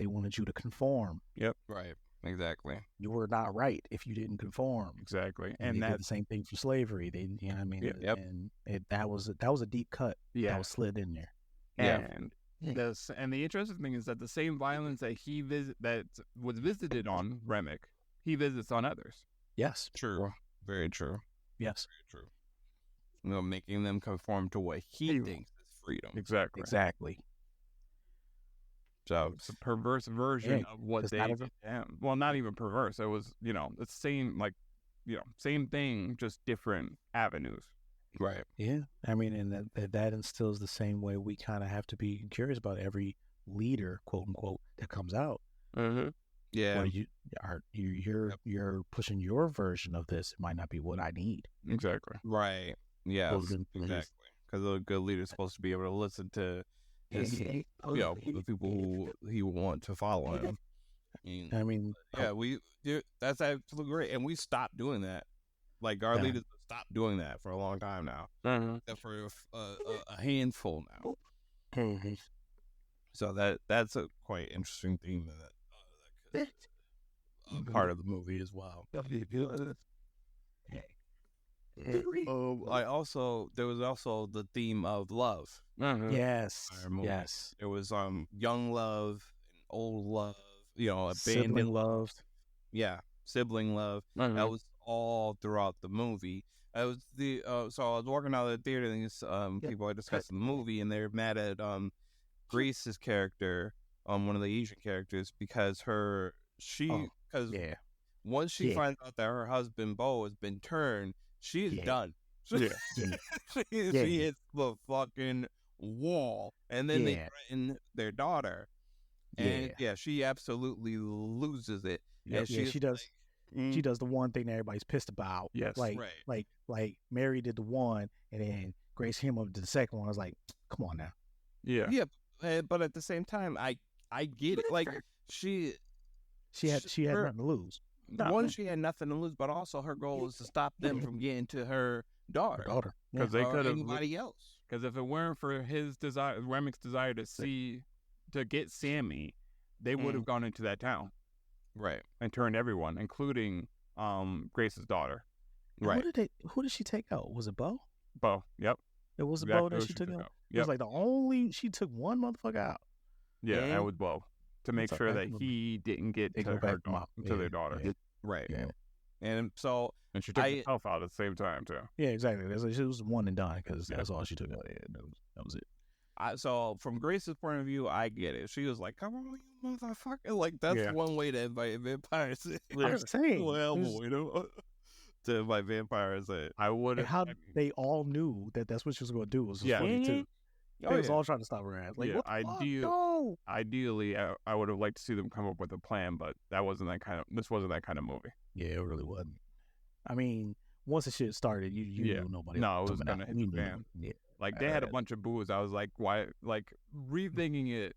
wanted you to conform. Yep. Right. Exactly. You were not right if you didn't conform. Exactly. And they did the same thing for slavery. They, you know what I mean? Yep. And that was a deep cut. That was slid in there. And the interesting thing is that the same violence that was visited on Remic, he visits on others. Yes. True. Very true. Yes. Very true. Making them conform to what he thinks is freedom. Exactly. So it's a perverse version of what they did to him. Well, not even perverse. It was, the same thing, just different avenues. Right. Yeah. I mean, and that instills the same way we kind of have to be curious about every leader, quote unquote, that comes out. Mm-hmm. Yeah. Where you're pushing your version of this. It might not be what I need. Exactly. Right. Yeah. Exactly. Because a good leader is supposed to be able to listen to the people who he want to follow him. I mean, that's absolutely great, and we stopped doing that. Like our leaders stopped doing that for a long time now, except for a handful now. So that's a quite interesting theme that part of the movie as well. There was also the theme of love. Yes. There was young love and old love, sibling love. Yeah, sibling love. That was all throughout the movie. It was so I was walking out of the theater, and these people are discussing the movie, and they're mad at Grace's character, one of the Asian characters, because once she finds out that her husband Bo has been turned, she is done. She hits the fucking wall, and then they threaten their daughter, and she absolutely loses it. And she does. She does the one thing that everybody's pissed about. Yes, like Mary did the one, and then Grace him up to the second one. I was like, come on now. Yeah. But at the same time, I get it. Like she had nothing to lose. She had nothing to lose, but also her goal is to stop them from getting to her daughter. Because they could have anybody else. Because if it weren't for his desire, Remic's desire to get Sammie, they would have gone into that town, right, and turned everyone, including Grace's daughter. Right. Who did she take out? Was it Bo? Bo. Yep. It was Exactly Bo that she took out. It Yep. was like she took one motherfucker out. Yeah, and with Bo to make sure that he didn't get to their daughter. Yeah. Right. Yeah. And so she took herself out at the same time too. Yeah, exactly. It was one and done because that's all she took out. Yeah, that was it. So from Grace's point of view, I get it. She was like, "Come on, you motherfucker!" Like that's one way to invite vampires. I'm saying, to invite vampires. I would. And how they all knew that that's what she was going to do was funny too. They was all trying to stop her ass. Like, what the fuck? No. Ideally, I would have liked to see them come up with a plan, but this wasn't that kind of movie. Yeah, it really wasn't. I mean, once the shit started, you knew nobody. No, it was gonna hit the fan. Yeah. Like they had a bunch of boos. I was like, why? Like rethinking it.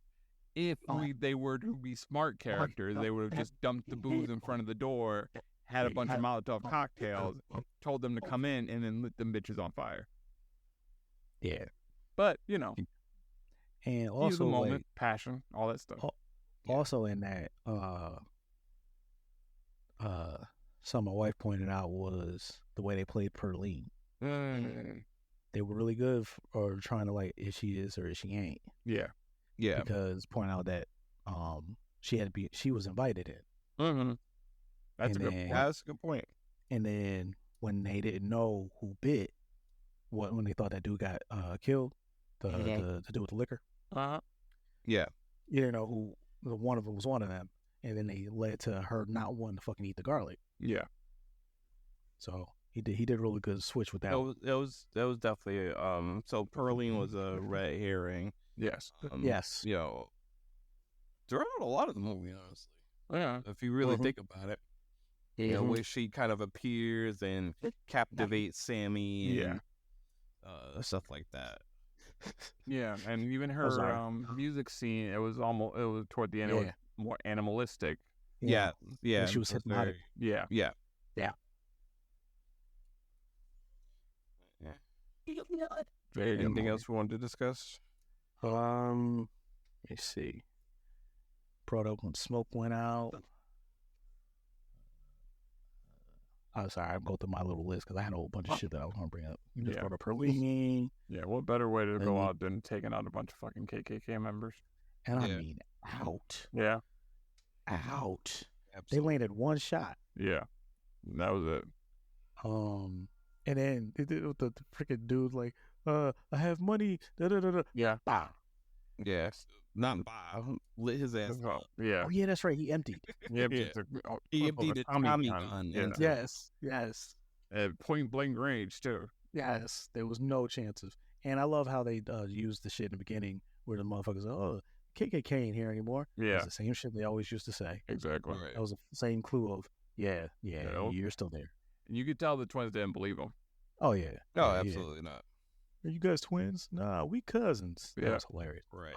If they were to be smart characters, they would have just dumped the booze in front of the door, had a bunch of Molotov cocktails, told them to come in, and then lit them bitches on fire. Yeah. But, and also the moment, passion, all that stuff. Also in that, something my wife pointed out was the way they played Perlene. They were really good for trying to like, if she is or if she ain't. Yeah. Because point out that she was invited in. Mm-hmm. That's a good point. And then when they didn't know who bit, when they thought that dude got killed. The dude with the liquor. Yeah. You didn't know who one of them was one of them. And then they led to her not wanting to fucking eat the garlic. Yeah. So he did a really good switch with that. That was definitely so Perlene was a red herring. Yes. Yes. Throughout a lot of the movie, honestly. Yeah. If you really think about it. Where she kind of appears and captivates Sammie and stuff like that. Yeah, and even her music scene, it was toward the end, it was more animalistic. Yeah. When she was hypnotic. Yeah. Anything else we wanted to discuss? Let me see. Brought up when smoke went out. I'm sorry, I'm going through my little list because I had a whole bunch of shit that I was going to bring up. You just brought up Perlene. Yeah, what better way to go out than taking out a bunch of fucking KKK members? And I mean, out. Yeah. Out. Absolutely. They landed one shot. Yeah. That was it. And then the freaking dude like, I have money. Yeah. Bah. Yeah. Not Bob. Lit his ass up. Yeah. Oh, yeah, that's right. He emptied. He emptied a Tommy gun. Yes. At point blank range, too. Yes. There was no chances. And I love how they used the shit in the beginning where the motherfuckers KKK ain't here anymore. Yeah. It's the same shit they always used to say. Exactly. Right. That was the same clue of, you're still there. And you could tell the twins didn't believe him. Oh, yeah. No, absolutely not. Are you guys twins? Nah, we cousins. Yeah. That was hilarious. Right.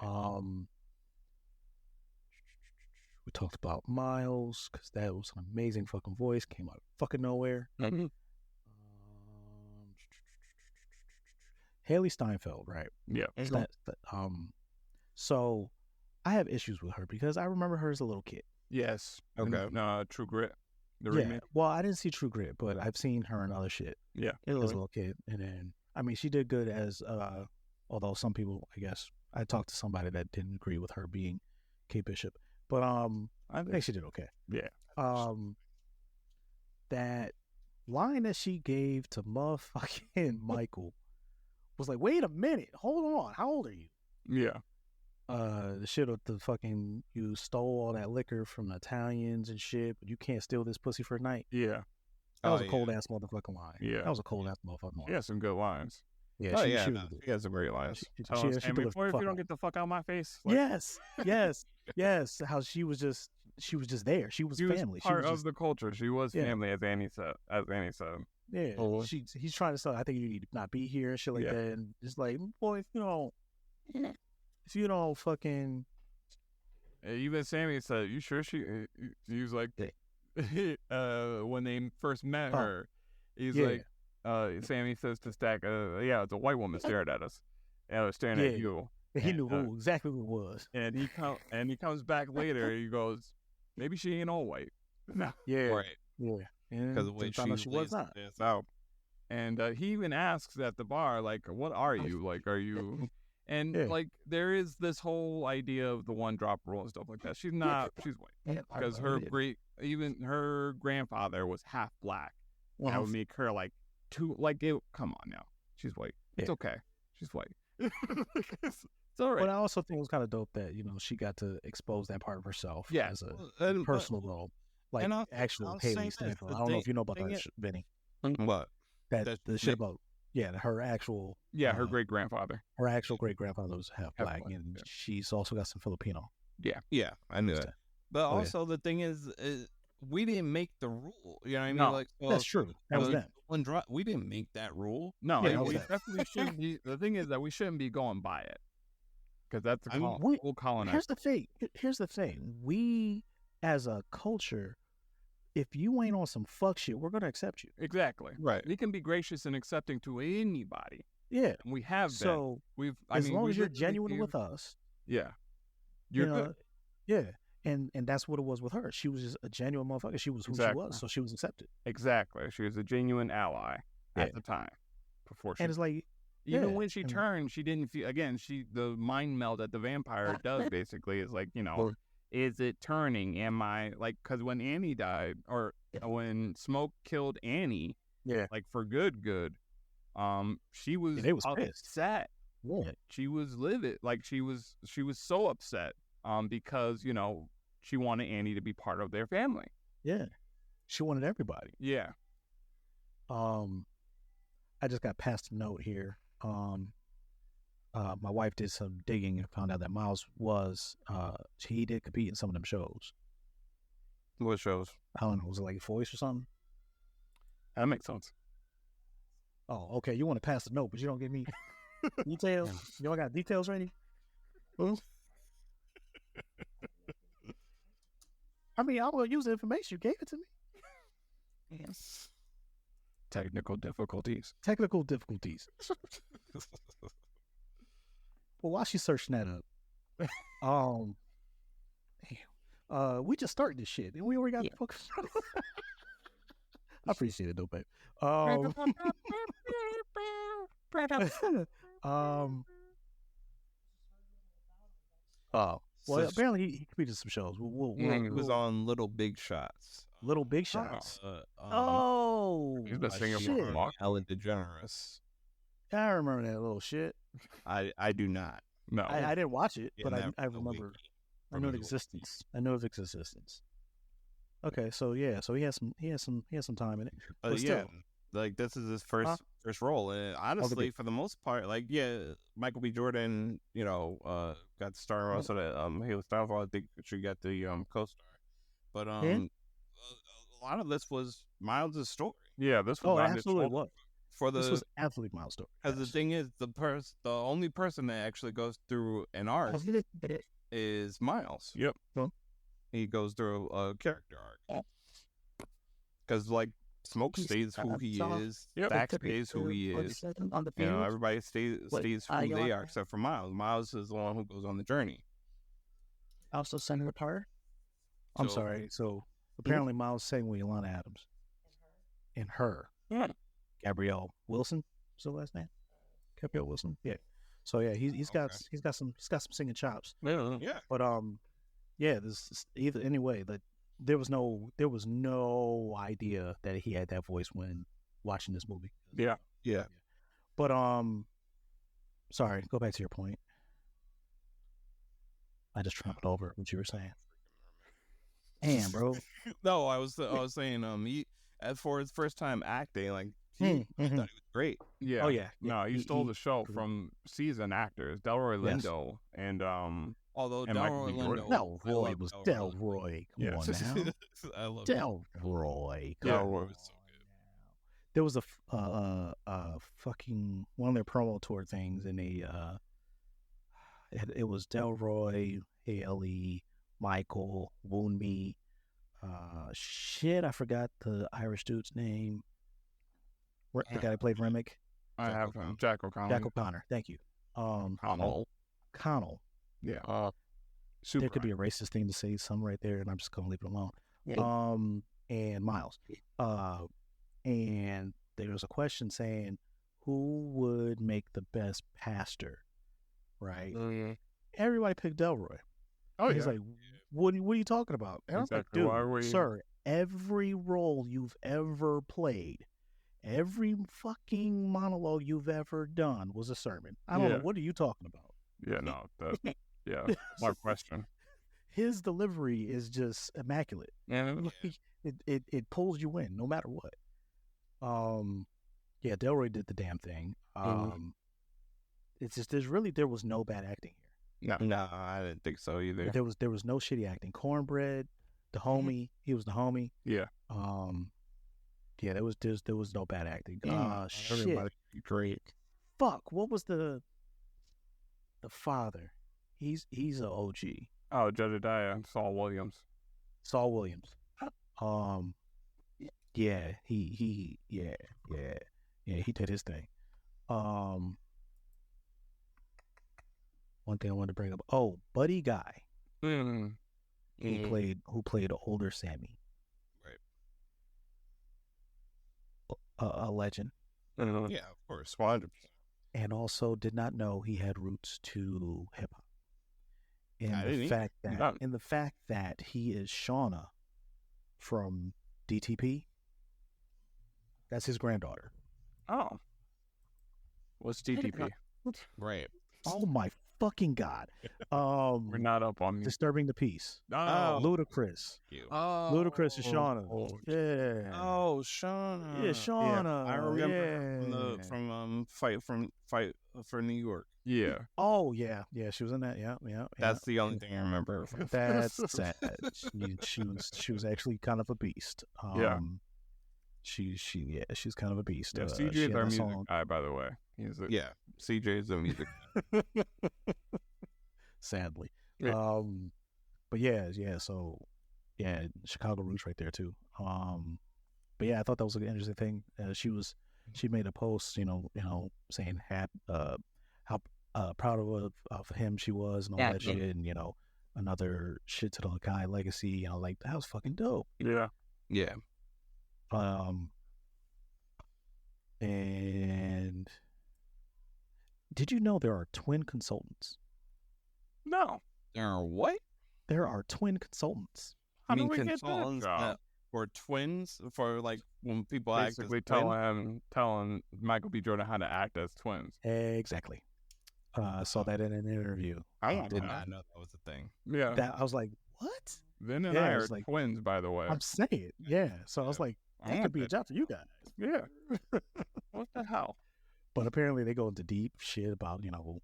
We talked about Miles because that was an amazing fucking voice. Came out of fucking nowhere. Mm-hmm. Hailee Steinfeld, right? Yeah. So I have issues with her because I remember her as a little kid. Yes. Okay. True Grit. Yeah. Well, I didn't see True Grit, but I've seen her in other shit. Yeah. As a little kid. And then, I mean, she did good as, although some people, I guess, I talked to somebody that didn't agree with her being Kate Bishop. But I think she did okay. Yeah. That line that she gave to motherfucking Michael was like, wait a minute, hold on, how old are you? Yeah. The shit with the fucking, you stole all that liquor from the Italians and shit, but you can't steal this pussy for a night. Yeah. That was a cold ass motherfucking line. Yeah. That was a cold ass motherfucking line. Yeah, some good lines. Yeah, she has some great lines. She if you don't get the fuck out of my face. Like, yes. How she was just there. She was family. Was part of the culture. She was family, as Annie said. Yeah. He's trying to say, I think you need to not be here and shit like that. And it's like, boy, if you don't fucking. Even Sammie said, you sure she was like, when they first met her, he's like, Sammie says to Stack, it's a white woman staring at us. And I was staring at you. He knew exactly who it was. And he comes back later, he goes, maybe she ain't all white. No. Yeah. Right. Yeah. because the way she lays this out. And he even asks at the bar, like, what are you? Like, are you... And, like, there is this whole idea of the one-drop rule and stuff like that. She's not... She's white. Because even her grandfather was half black. That would make her, like, come on now. She's white. It's okay. She's white. It's all right. But I also think it was kind of dope that, she got to expose that part of herself as a personal role. Like, actual Hailee Steinfeld. I don't know if you know about that, Vinny. What? The shit about... Yeah, her actual... her great-grandfather. Her actual great-grandfather was half black, and she's also got some Filipino. Yeah, I knew that. But also, the thing is, we didn't make the rule. You know what I mean? No, like, that's true. That was them. One drop. We didn't make that rule. No, we definitely shouldn't be... The thing is that we shouldn't be going by it. Because that's a whole colonized... Here's the thing. We, as a culture... If you ain't on some fuck shit, we're gonna accept you. Exactly. Right. We can be gracious and accepting to anybody. Yeah. And we have so been. As long as you're genuine with us. Yeah. You're good. Yeah. And that's what it was with her. She was just a genuine motherfucker. She was who she was, so she was accepted. Exactly. She was a genuine ally at the time. Before she... And it's like... Even when she turned, she didn't feel... Again, the mind meld that the vampire does, basically, is like, is it turning? Am I like, because when Annie died, or when Smoke killed Annie, like for good, she was upset. Yeah. She was livid. Like she was so upset, because she wanted Annie to be part of their family. Yeah, she wanted everybody. Yeah. I just got passed a note here. My wife did some digging and found out that Miles he did compete in some of them shows. What shows? I don't know. Was it like Voice or something? That makes sense. Oh, okay. You want to pass the note, but you don't give me details? You all got details ready? I mean, I'm going to use the information. You gave it to me. Yes. Technical difficulties. Well, while she's searching that up, we just started this shit, and we already got the fuck. I appreciate it, though, babe. Well, apparently he competed some shows. He was on Little Big Shots. Little Big Shots. He's been singing shit. Ellen DeGeneres. I remember that little shit. I do not. No, I didn't watch it, but I remember. I know its existence. Okay, so he has some time in it. But still, like this is his first role, and honestly, for the most part, like Michael B. Jordan, got the star also that Hailee Steinfeld, I think she got the co-star, but a lot of this was Miles' story. Yeah, this was absolutely was. This was absolutely Miles' story. Because the thing is, the only person that actually goes through an arc is Miles. Yep. He goes through a character arc. Because Smoke stays who he is. Dax stays who he is. Everybody stays who they are, except for Miles. Miles is the one who goes on the journey. Also, Senator Parr. I'm sorry. So apparently, Miles sang with Yolanda Adams. And her. Yeah. Gabrielle Wilson is the last name. Gabrielle Wilson. Yeah. So he's got some singing chops. Yeah. But this anyway that there was no idea that he had that voice when watching this movie. Yeah. Yeah. But sorry, go back to your point. I just trampled over what you were saying. Damn, bro. No, I was saying he, as for his first time acting, I thought he was great. Yeah. Oh yeah. No, he stole the show from seasoned actors, Delroy Lindo and although Delroy Lindo, Delroy was Delroy. Come on now. I love Delroy. Delroy was so good. There was a fucking one of their promo tour things, and it was Delroy, Hailee, Michael, Wunmi. I forgot the Irish dude's name. The guy that played Remick. I have him. Jack O'Connor. Jack O'Connor. Thank you. Connell. Yeah. There could be a racist thing to say, some right there, and I'm just gonna leave it alone. Yeah. and Miles. And there was a question saying who would make the best pastor, right? Mm-hmm. Everybody picked Delroy. Oh, He's like, what are you talking about? And exactly. I was like, dude, sir, every role you've ever played, every fucking monologue you've ever done was a sermon. I don't know. What are you talking about? Yeah, no. My question. His delivery is just immaculate. Yeah. It pulls you in no matter what. Yeah, Delroy did the damn thing. It's just there was no bad acting here. No, I didn't think so either. There was no shitty acting. Cornbread, the homie, he was the homie. Yeah. Yeah, there was no bad acting. Shit. Everybody great. Fuck, what was the father? He's an OG. Oh, Jedediah Saul Williams. Saul Williams. Yeah, he did his thing. One thing I wanted to bring up. Oh, Buddy Guy. Who played older Sammie. Right. A legend. Yeah, of course, 100%. And also did not know he had roots to hip hop. In the fact that he is Shauna from DTP. That's his granddaughter. Oh. What's DTP? Right. Oh my fucking God. We're not up on Disturbing the Peace. Oh. Ludacris. Ludacris is Shauna. Yeah. Oh, Shauna. Yeah, Shauna. Yeah. I remember from Fight for New York. Yeah. Oh yeah, she was in that. Yeah. That's the only thing I remember. That's sad. She was actually kind of a beast. She's kind of a beast. Yeah, CJ is our music guy, by the way. CJ is a music guy. Sadly. Yeah. But yeah, so yeah, Chicago roots right there too. But yeah, I thought that was an interesting thing. She made a post, saying how proud of him she was and all that shit, and another shit to the guy legacy. Like that was fucking dope. Yeah. And did you know there are twin consultants? No. There are what? There are twin consultants. How do we get that? For twins, for like when people basically act as telling Michael B. Jordan how to act as twins. Exactly. I saw that in an interview. I did not know that was a thing. Yeah. I was like, what? Vin and I are twins, by the way. I'm saying, yeah. So I was like, that could be a job for you guys. Yeah. What the hell? But apparently they go into deep shit about, the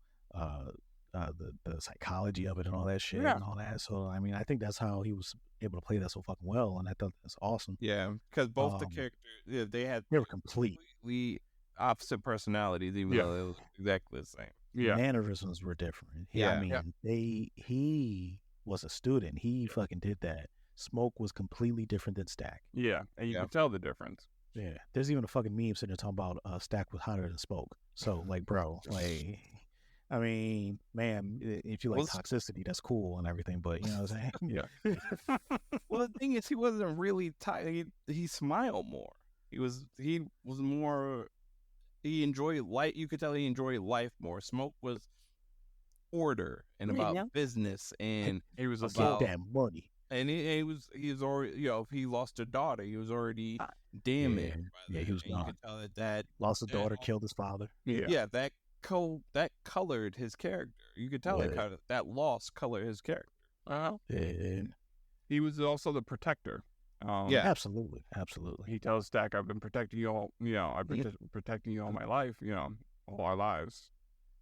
psychology of it and all that shit and all that. So, I mean, I think that's how he was able to play that so fucking well. And I thought that's awesome. Yeah. Because both the characters, they were completely opposite personalities, even though it was exactly the same. Yeah. Mannerisms were different. He was a student. He fucking did that. Smoke was completely different than Stack. Yeah, and you can tell the difference. Yeah, there's even a fucking meme sitting there talking about Stack was hotter than Smoke. So, like, bro, like, I mean, man, if you like toxicity, that's cool and everything, but you know what I'm saying? Yeah. Well, the thing is, he wasn't really tight. He smiled more. He was more. He enjoyed life. You could tell he enjoyed life more. Smoke was order and about business, and he was about damn money. And he was already, if he lost a daughter, he was already damaged. Yeah, he was gone. You could tell that lost a daughter, killed his father. Yeah, that colored his character. You could tell that loss colored his character. He was also the protector. Absolutely. He tells Stack, "I've been protecting you all. I've been protecting you all my life. All our lives."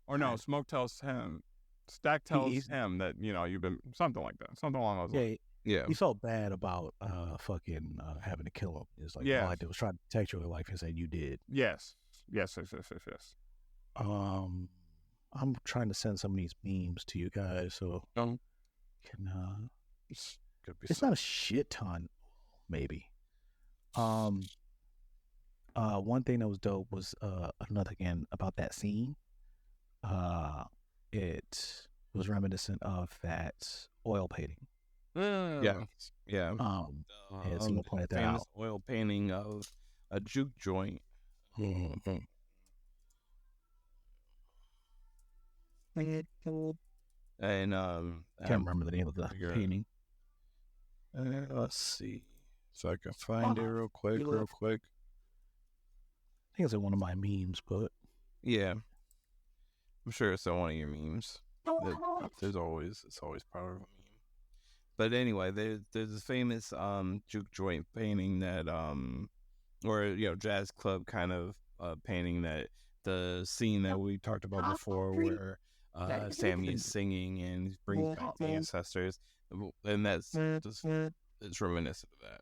Or no, Smoke tells him. Stack tells him that you've been something like that, something along those lines. Yeah, he felt bad about fucking having to kill him. It's like all I did was try to protect your life. He said you did. Yes. I'm trying to send some of these memes to you guys, so can it's not a shit ton, maybe. One thing that was dope was another again about that scene. It was reminiscent of that oil painting Yeah. Someone pointed that famous out. oil painting of a juke joint. Mm-hmm. And Can't remember the name of the painting. Let's see so I can find it real quick. I think it's in one of my memes, but yeah, I'm sure it's on one of your memes. It's always part of a meme. But anyway, there's this famous juke joint painting that or jazz club kind of painting, that the scene that we talked about before, where Sammie is singing and brings back the ancestors, and that's just, it's reminiscent of that.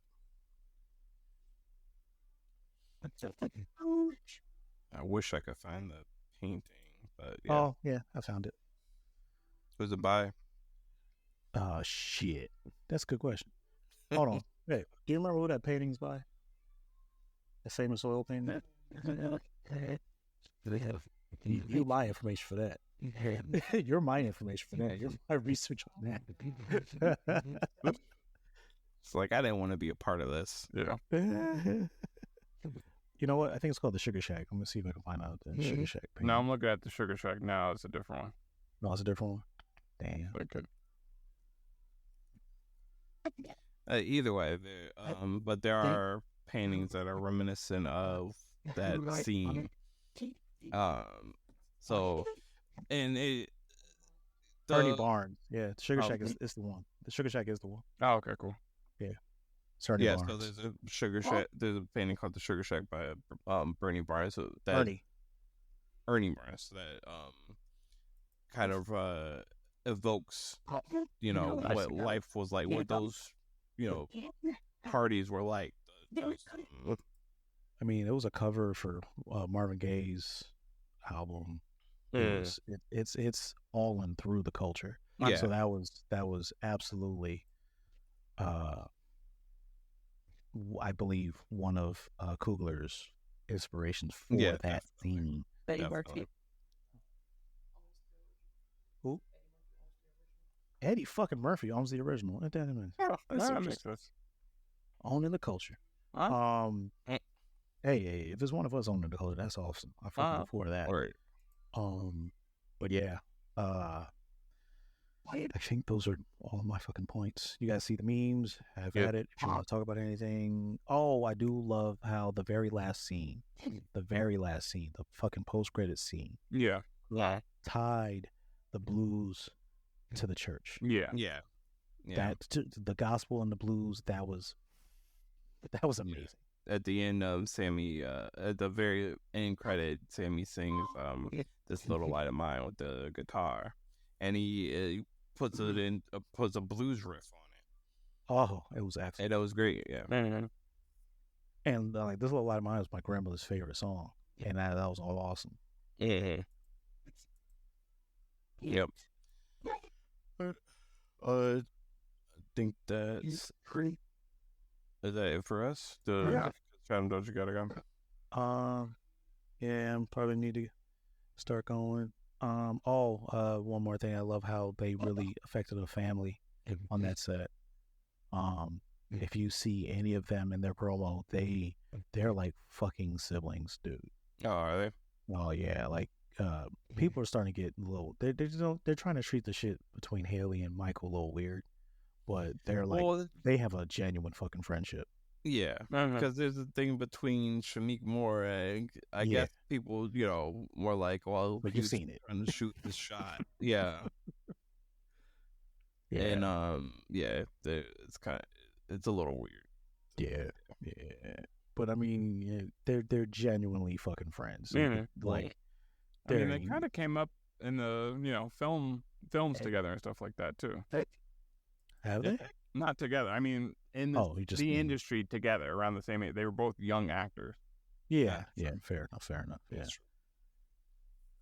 I wish I could find the painting, but yeah. Oh yeah, I found it. Who's it by? Oh shit, that's a good question. Hold on, hey, do you remember who that painting's by? The famous oil painting. You my information for that. You're my information for that. You're my research on that. It's like I didn't want to be a part of this. Yeah. You know what? I think it's called the Sugar Shack. I'm gonna see if I can find out the Sugar Shack painting. No, I'm looking at the Sugar Shack now. It's a different one. No, it's a different one. Damn. Okay. Either way, but there are paintings that are reminiscent of that scene. So, and it. Ernie Barnes. Yeah, the Sugar Shack is the one. The Sugar Shack is the one. Oh, okay, cool. Yeah. Ernie Barnes. So there's a Sugar Shack. There's a painting called the Sugar Shack by Bernie Barnes. So that Ernie Barnes, that kind of evokes what life was like, what those parties were like. I mean, it was a cover for Marvin Gaye's album. It's all in through the culture. Yeah. So that was absolutely, I believe, one of Coogler's inspirations for that theme. Who? Eddie fucking Murphy owns the original. That makes sense. Owning the culture. Hey, if there's one of us owning the culture, that's awesome. I fucking look forward to that. Right. But yeah, I think those are all of my fucking points. You guys see the memes? Have at it. If you want to talk about anything. Oh, I do love how the very last scene, the fucking post-credit scene. Yeah. Tied the blues to the church. Yeah. That the gospel and the blues, that was amazing. At the end of Sammie, at the very end credit, Sammie sings "This Little Light of Mine" with the guitar, and he puts a blues riff on it. Oh, it was excellent. And it was great, yeah. And like "This Little Light of Mine" was my grandmother's favorite song, and that was all awesome. Yep. I think that's great. Is that it for us? Chatham, don't you gotta go? Yeah, I probably need to start going. One more thing. I love how they really affected the family on that set. If you see any of them in their promo, they're like fucking siblings, dude. Oh, are they? Oh yeah, like people are starting to get a little. They're trying to treat the shit between Hailee and Michael a little weird, but they're like they have a genuine fucking friendship. Yeah, because there's a thing between Shameik Moore and I guess people, more like, well, but you've seen it, trying to shoot this shot. Yeah. And it's a little weird. Yeah. But I mean, they're genuinely fucking friends. Like, they kind of came up in the films together and stuff like that too. Have they? Not together. I mean, in the industry together around the same age. They were both young actors. Yeah. Fair enough. Yeah.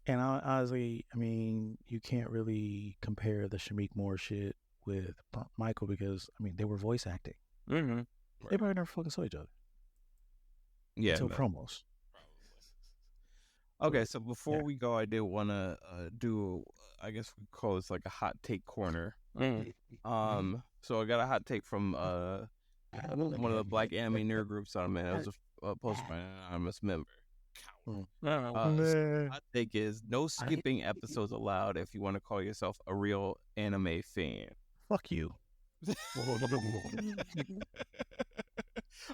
And honestly, I mean, you can't really compare the Shameik Moore shit with Michael because, I mean, they were voice acting. Mm-hmm. They probably never fucking saw each other. Yeah. Until promos. Okay, so before we go, I did want to do, I guess we call this like a hot take corner. So I got a hot take from one of the black anime nerd groups on man. It was a post by an anonymous member. Hot take is no skipping episodes allowed if you want to call yourself a real anime fan. Fuck you.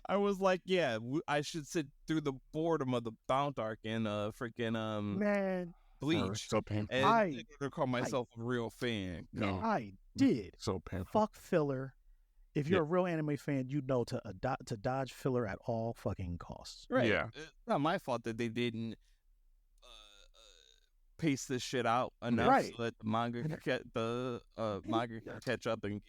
I was like, yeah, I should sit through the boredom of the Bound arc and freaking man. Bleach. So painful. And to call myself a real fan. No. I did. So painful. Fuck filler. If you're a real anime fan, you know to dodge filler at all fucking costs. Right. Yeah. It's not my fault that they didn't pace this shit out enough so that the manga manga can catch up and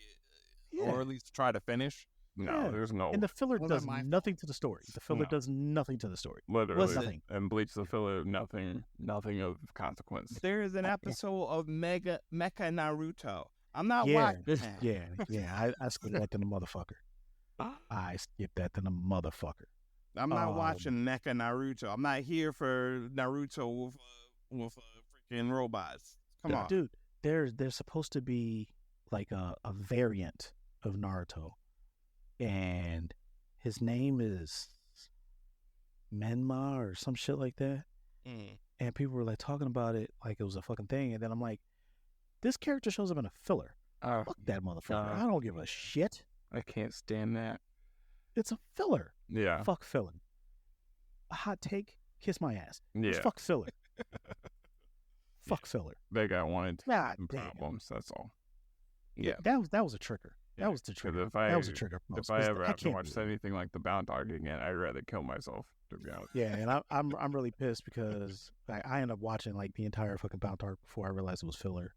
get, or at least try to finish. No, there's no. And the filler does nothing to the story. The filler does nothing to the story. Literally. Nothing. And Bleach the filler, nothing of consequence. There is an episode of Mecha Naruto. I'm not watching that. Yeah. I skipped that to the motherfucker. I skipped that to the motherfucker. I'm not watching Mecha Naruto. I'm not here for Naruto with freaking robots. Come on. Dude, there's supposed to be like a variant of Naruto. And his name is Menma or some shit like that. And people were like talking about it like it was a fucking thing. And then I'm like, this character shows up in a filler. Fuck that motherfucker. I don't give a shit. I can't stand that. It's a filler. Yeah. Fuck filler. A hot take, kiss my ass. Yeah. It's fuck filler. Fuck filler. They got wanted God problems, that's all. Yeah. That was a trigger. That was the trigger. That was a trigger. If I ever have to watch anything like the Bound arc again, I'd rather kill myself, to be honest. Yeah, and I'm really pissed because I ended up watching like the entire fucking Bound arc before I realized it was filler.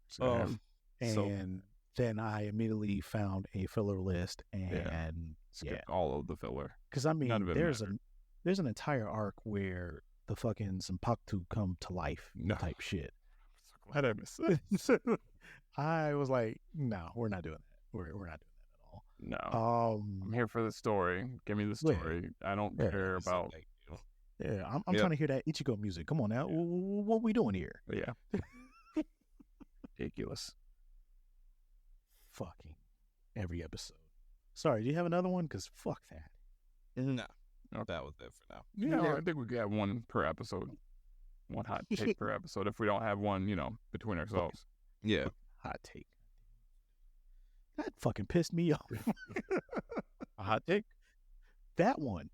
Then I immediately found a filler list and skipped all of the filler. Because I mean, there's an entire arc where the fucking Zanpakuto come to life type shit. I'm so glad I missed it. I was like, no, we're not doing that. We're not doing that at all. No. I'm here for the story. Give me the story. I don't care about. I'm trying to hear that Ichigo music. Come on now. Yeah. What we doing here? Yeah. Ridiculous. Fucking every episode. Sorry, do you have another one? Because fuck that. No. That was it for now. Yeah, I think we could have one per episode. One hot take per episode if we don't have one, between ourselves. Yeah. Hot take. That fucking pissed me off. A hot take? That one.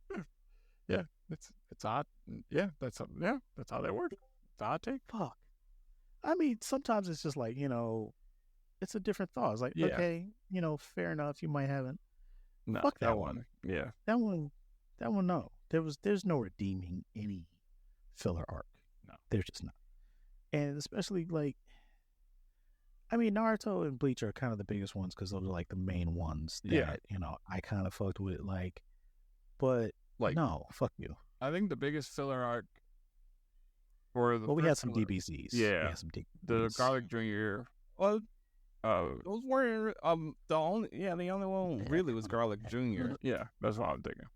Yeah. It's hot. Yeah, that's how they work. It's a hot take. Fuck. I mean, sometimes it's just like, it's a different thought. It's like, okay, fair enough, you might haven't. No, fuck that one. Yeah. That one, no. There's no redeeming any filler arc. No. There's just not. And especially like, I mean, Naruto and Bleach are kind of the biggest ones because those are like the main ones that, I kind of fucked with, but like, no, fuck you. I think the biggest filler arc for the we had some DBZs. Yeah. We had some DBZs. The Garlic Jr. Well, those weren't the only one really was Garlic Jr. Yeah, that's what I'm thinking.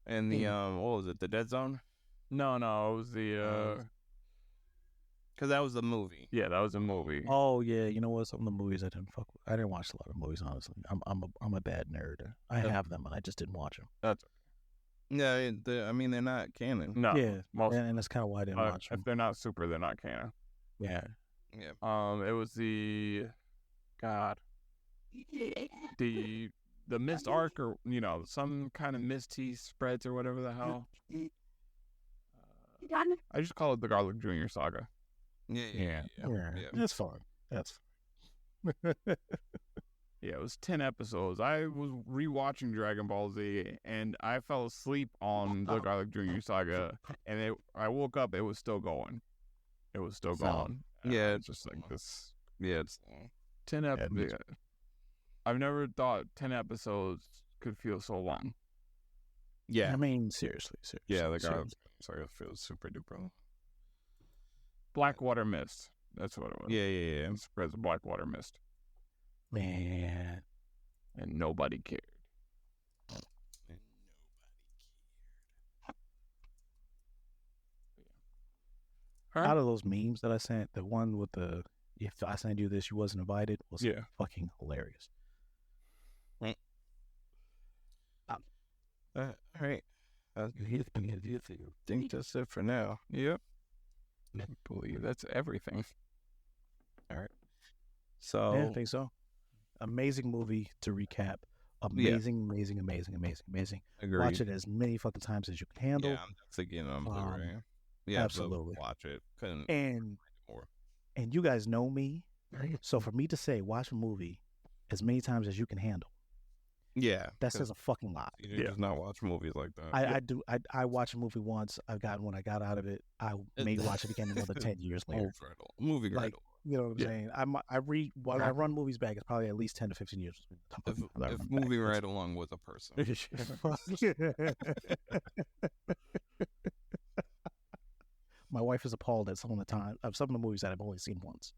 And the what was it? The Dead Zone? No, it was the because that was the movie. Yeah, that was a movie. Oh yeah, you know what? Some of the movies I didn't fuck with. I didn't watch a lot of movies, honestly. I'm a bad nerd. I have them, and I just didn't watch them. That's yeah. I mean, they're not canon. No. Yeah, and that's kind of why I didn't watch them. If they're not super, they're not canon. Yeah. It was the the mist arc, or some kind of misty spreads or whatever the hell. I just call it the Garlic Jr. saga. Yeah. That's fine. That's fine. Yeah, it was 10 episodes. I was rewatching Dragon Ball Z, and I fell asleep on the Garlic Jr. saga, and I woke up, it was still going. It was still going. Yeah, it's just like this. Yeah, it's 10 episodes. I've never thought 10 episodes could feel so long. Yeah. I mean, seriously. Yeah, the Garlic saga feels super duper. Blackwater Mist. That's what it was. Yeah. It spreads Blackwater Mist. Man. And nobody cared. Out of those memes that I sent, the one with the "if I send you this, you wasn't invited" was fucking hilarious. All right. I think that's it for now. Yep. I believe that's everything. All right. So Yeah, I think so. Amazing movie to recap. Amazing. Agreed. Watch it as many fucking times as you can handle. Yeah, I'm definitely getting on Blu-ray. Absolutely. Watch it. Couldn't And more. and you guys know me, so for me to say watch a movie as many times as you can handle, Yeah, that says a fucking lot. You just not watch movies like that. I do. I watched a movie once. when I got out of it, I may watch it again another 10 years later. Movie like, right. You know what I'm saying? When I run movies back, it's probably at least 10 to 15 years. If moving right along was a person. My wife is appalled at some of the movies that I've only seen once.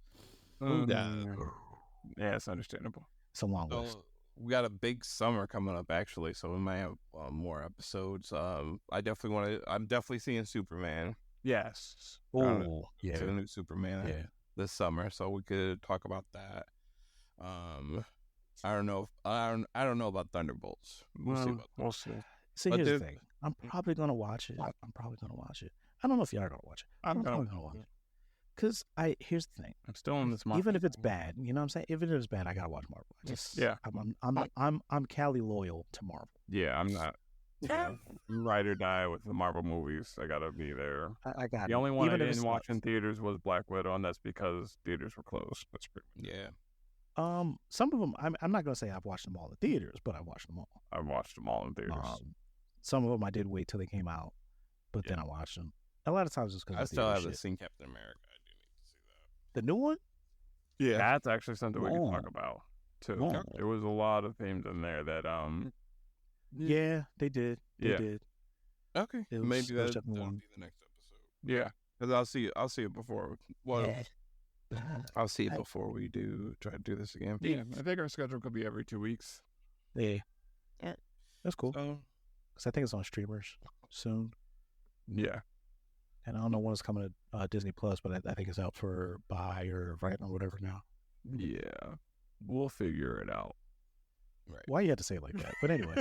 Yeah, it's understandable. It's a long list. We got a big summer coming up, actually, so we might have more episodes. I'm definitely seeing Superman. Yes. Oh, yeah. The new Superman this summer, so we could talk about that. I don't know. I don't know about Thunderbolts. We'll see. We'll see. See, here's the thing. I'm probably gonna watch it. I don't know if y'all are gonna watch it. I'm probably gonna watch it. Because here's the thing. I'm still in this. Even if it's bad, you know what I'm saying? Even if it's bad, I gotta watch Marvel. I'm Cali loyal to Marvel. Yeah, I'm not. Ride or die with the Marvel movies. I gotta be there. I got the only one I didn't watch in theaters was Black Widow, and that's because theaters were closed. That's pretty much some of them I'm not gonna say I've watched them all in theaters, but I watched them all. I've watched them all in theaters. Some of them I did wait till they came out, but then I watched them. A lot of times it's because I still haven't seen Captain America. I do need to see that. The new one? Yeah, that's actually something we can talk about too. There was a lot of themes in there that Yeah, they did. They did. Okay, maybe that'll be the next episode. Yeah, because I'll see it before. I'll see it before we try to do this again. Yeah, I think our schedule could be every 2 weeks. Yeah, that's cool. Because I think it's on streamers soon. Yeah, and I don't know when it's coming to Disney Plus, but I think it's out for buy or right or whatever now. Yeah, we'll figure it out. Right. Why you had to say it like that? But anyway,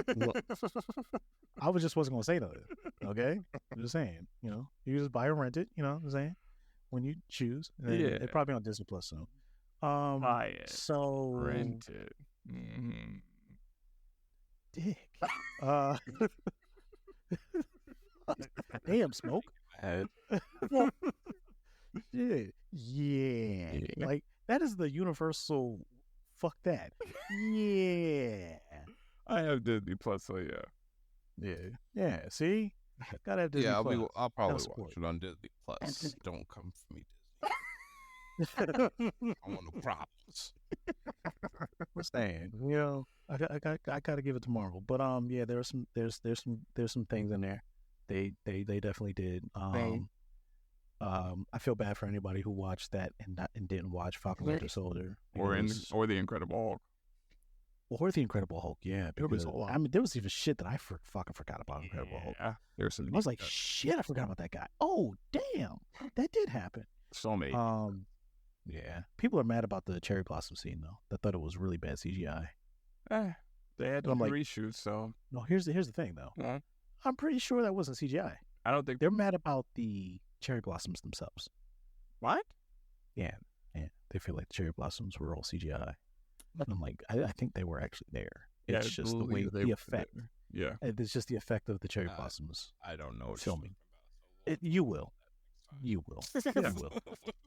I wasn't gonna say nothing. Okay, I'm just saying. You just buy or rent it. You know what I'm saying? When you choose, it's probably on Disney Plus soon. Buy it. So rent it. Mm-hmm. Dick. Damn, Smoke. Yeah. Like that is the universal. Fuck that. Yeah. I have Disney Plus, so yeah. See, gotta have Disney Plus. I'll probably watch it on Disney Plus. Don't come for me, Disney. I want no problems. What's that? I gotta give it to Marvel, but there's some things in there. They definitely did. I feel bad for anybody who watched that and didn't watch Falcon Winter Soldier or the Incredible Hulk. Or the Incredible Hulk, yeah. Because, there was even shit that I fucking forgot about Incredible Hulk. Yeah, there's some. I was like, shit, I forgot about that guy. Oh, damn, that did happen. So many. Yeah. People are mad about the cherry blossom scene though. They thought it was really bad CGI. They had to reshoot. So no, here's the thing though. Uh-huh. I'm pretty sure that wasn't CGI. I don't think they're mad about the cherry blossoms themselves. What? Yeah. They feel like the cherry blossoms were all CGI. And I'm like, I think they were actually there. It's just the way the effect. Yeah. It's just the effect of the cherry blossoms. I don't know. Filming. You will. You will.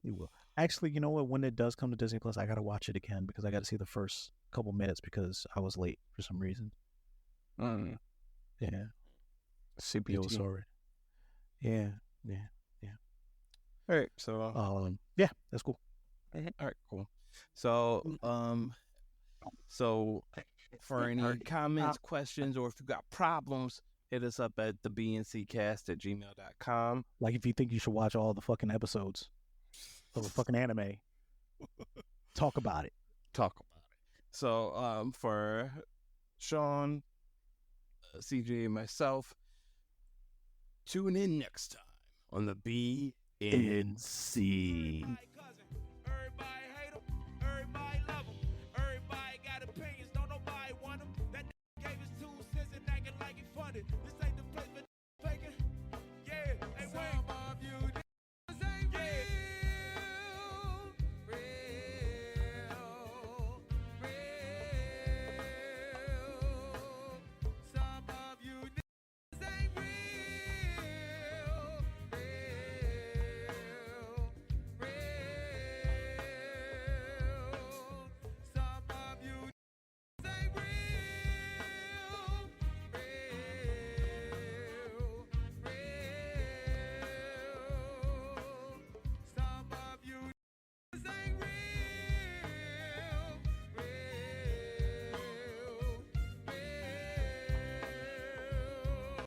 You will. Actually, you know what? When it does come to Disney Plus, I gotta watch it again because I gotta see the first couple minutes because I was late for some reason. Yeah. CPT. Sorry. Yeah. All right. So. Yeah, that's cool. All right. Cool. So for any comments, questions, or if you got problems, hit us up at the bnccast@gmail.com. Like if you think you should watch all the fucking episodes of a fucking anime, talk about it. So for Sean, CJ, and myself, tune in next time on the BNC. Funny. it.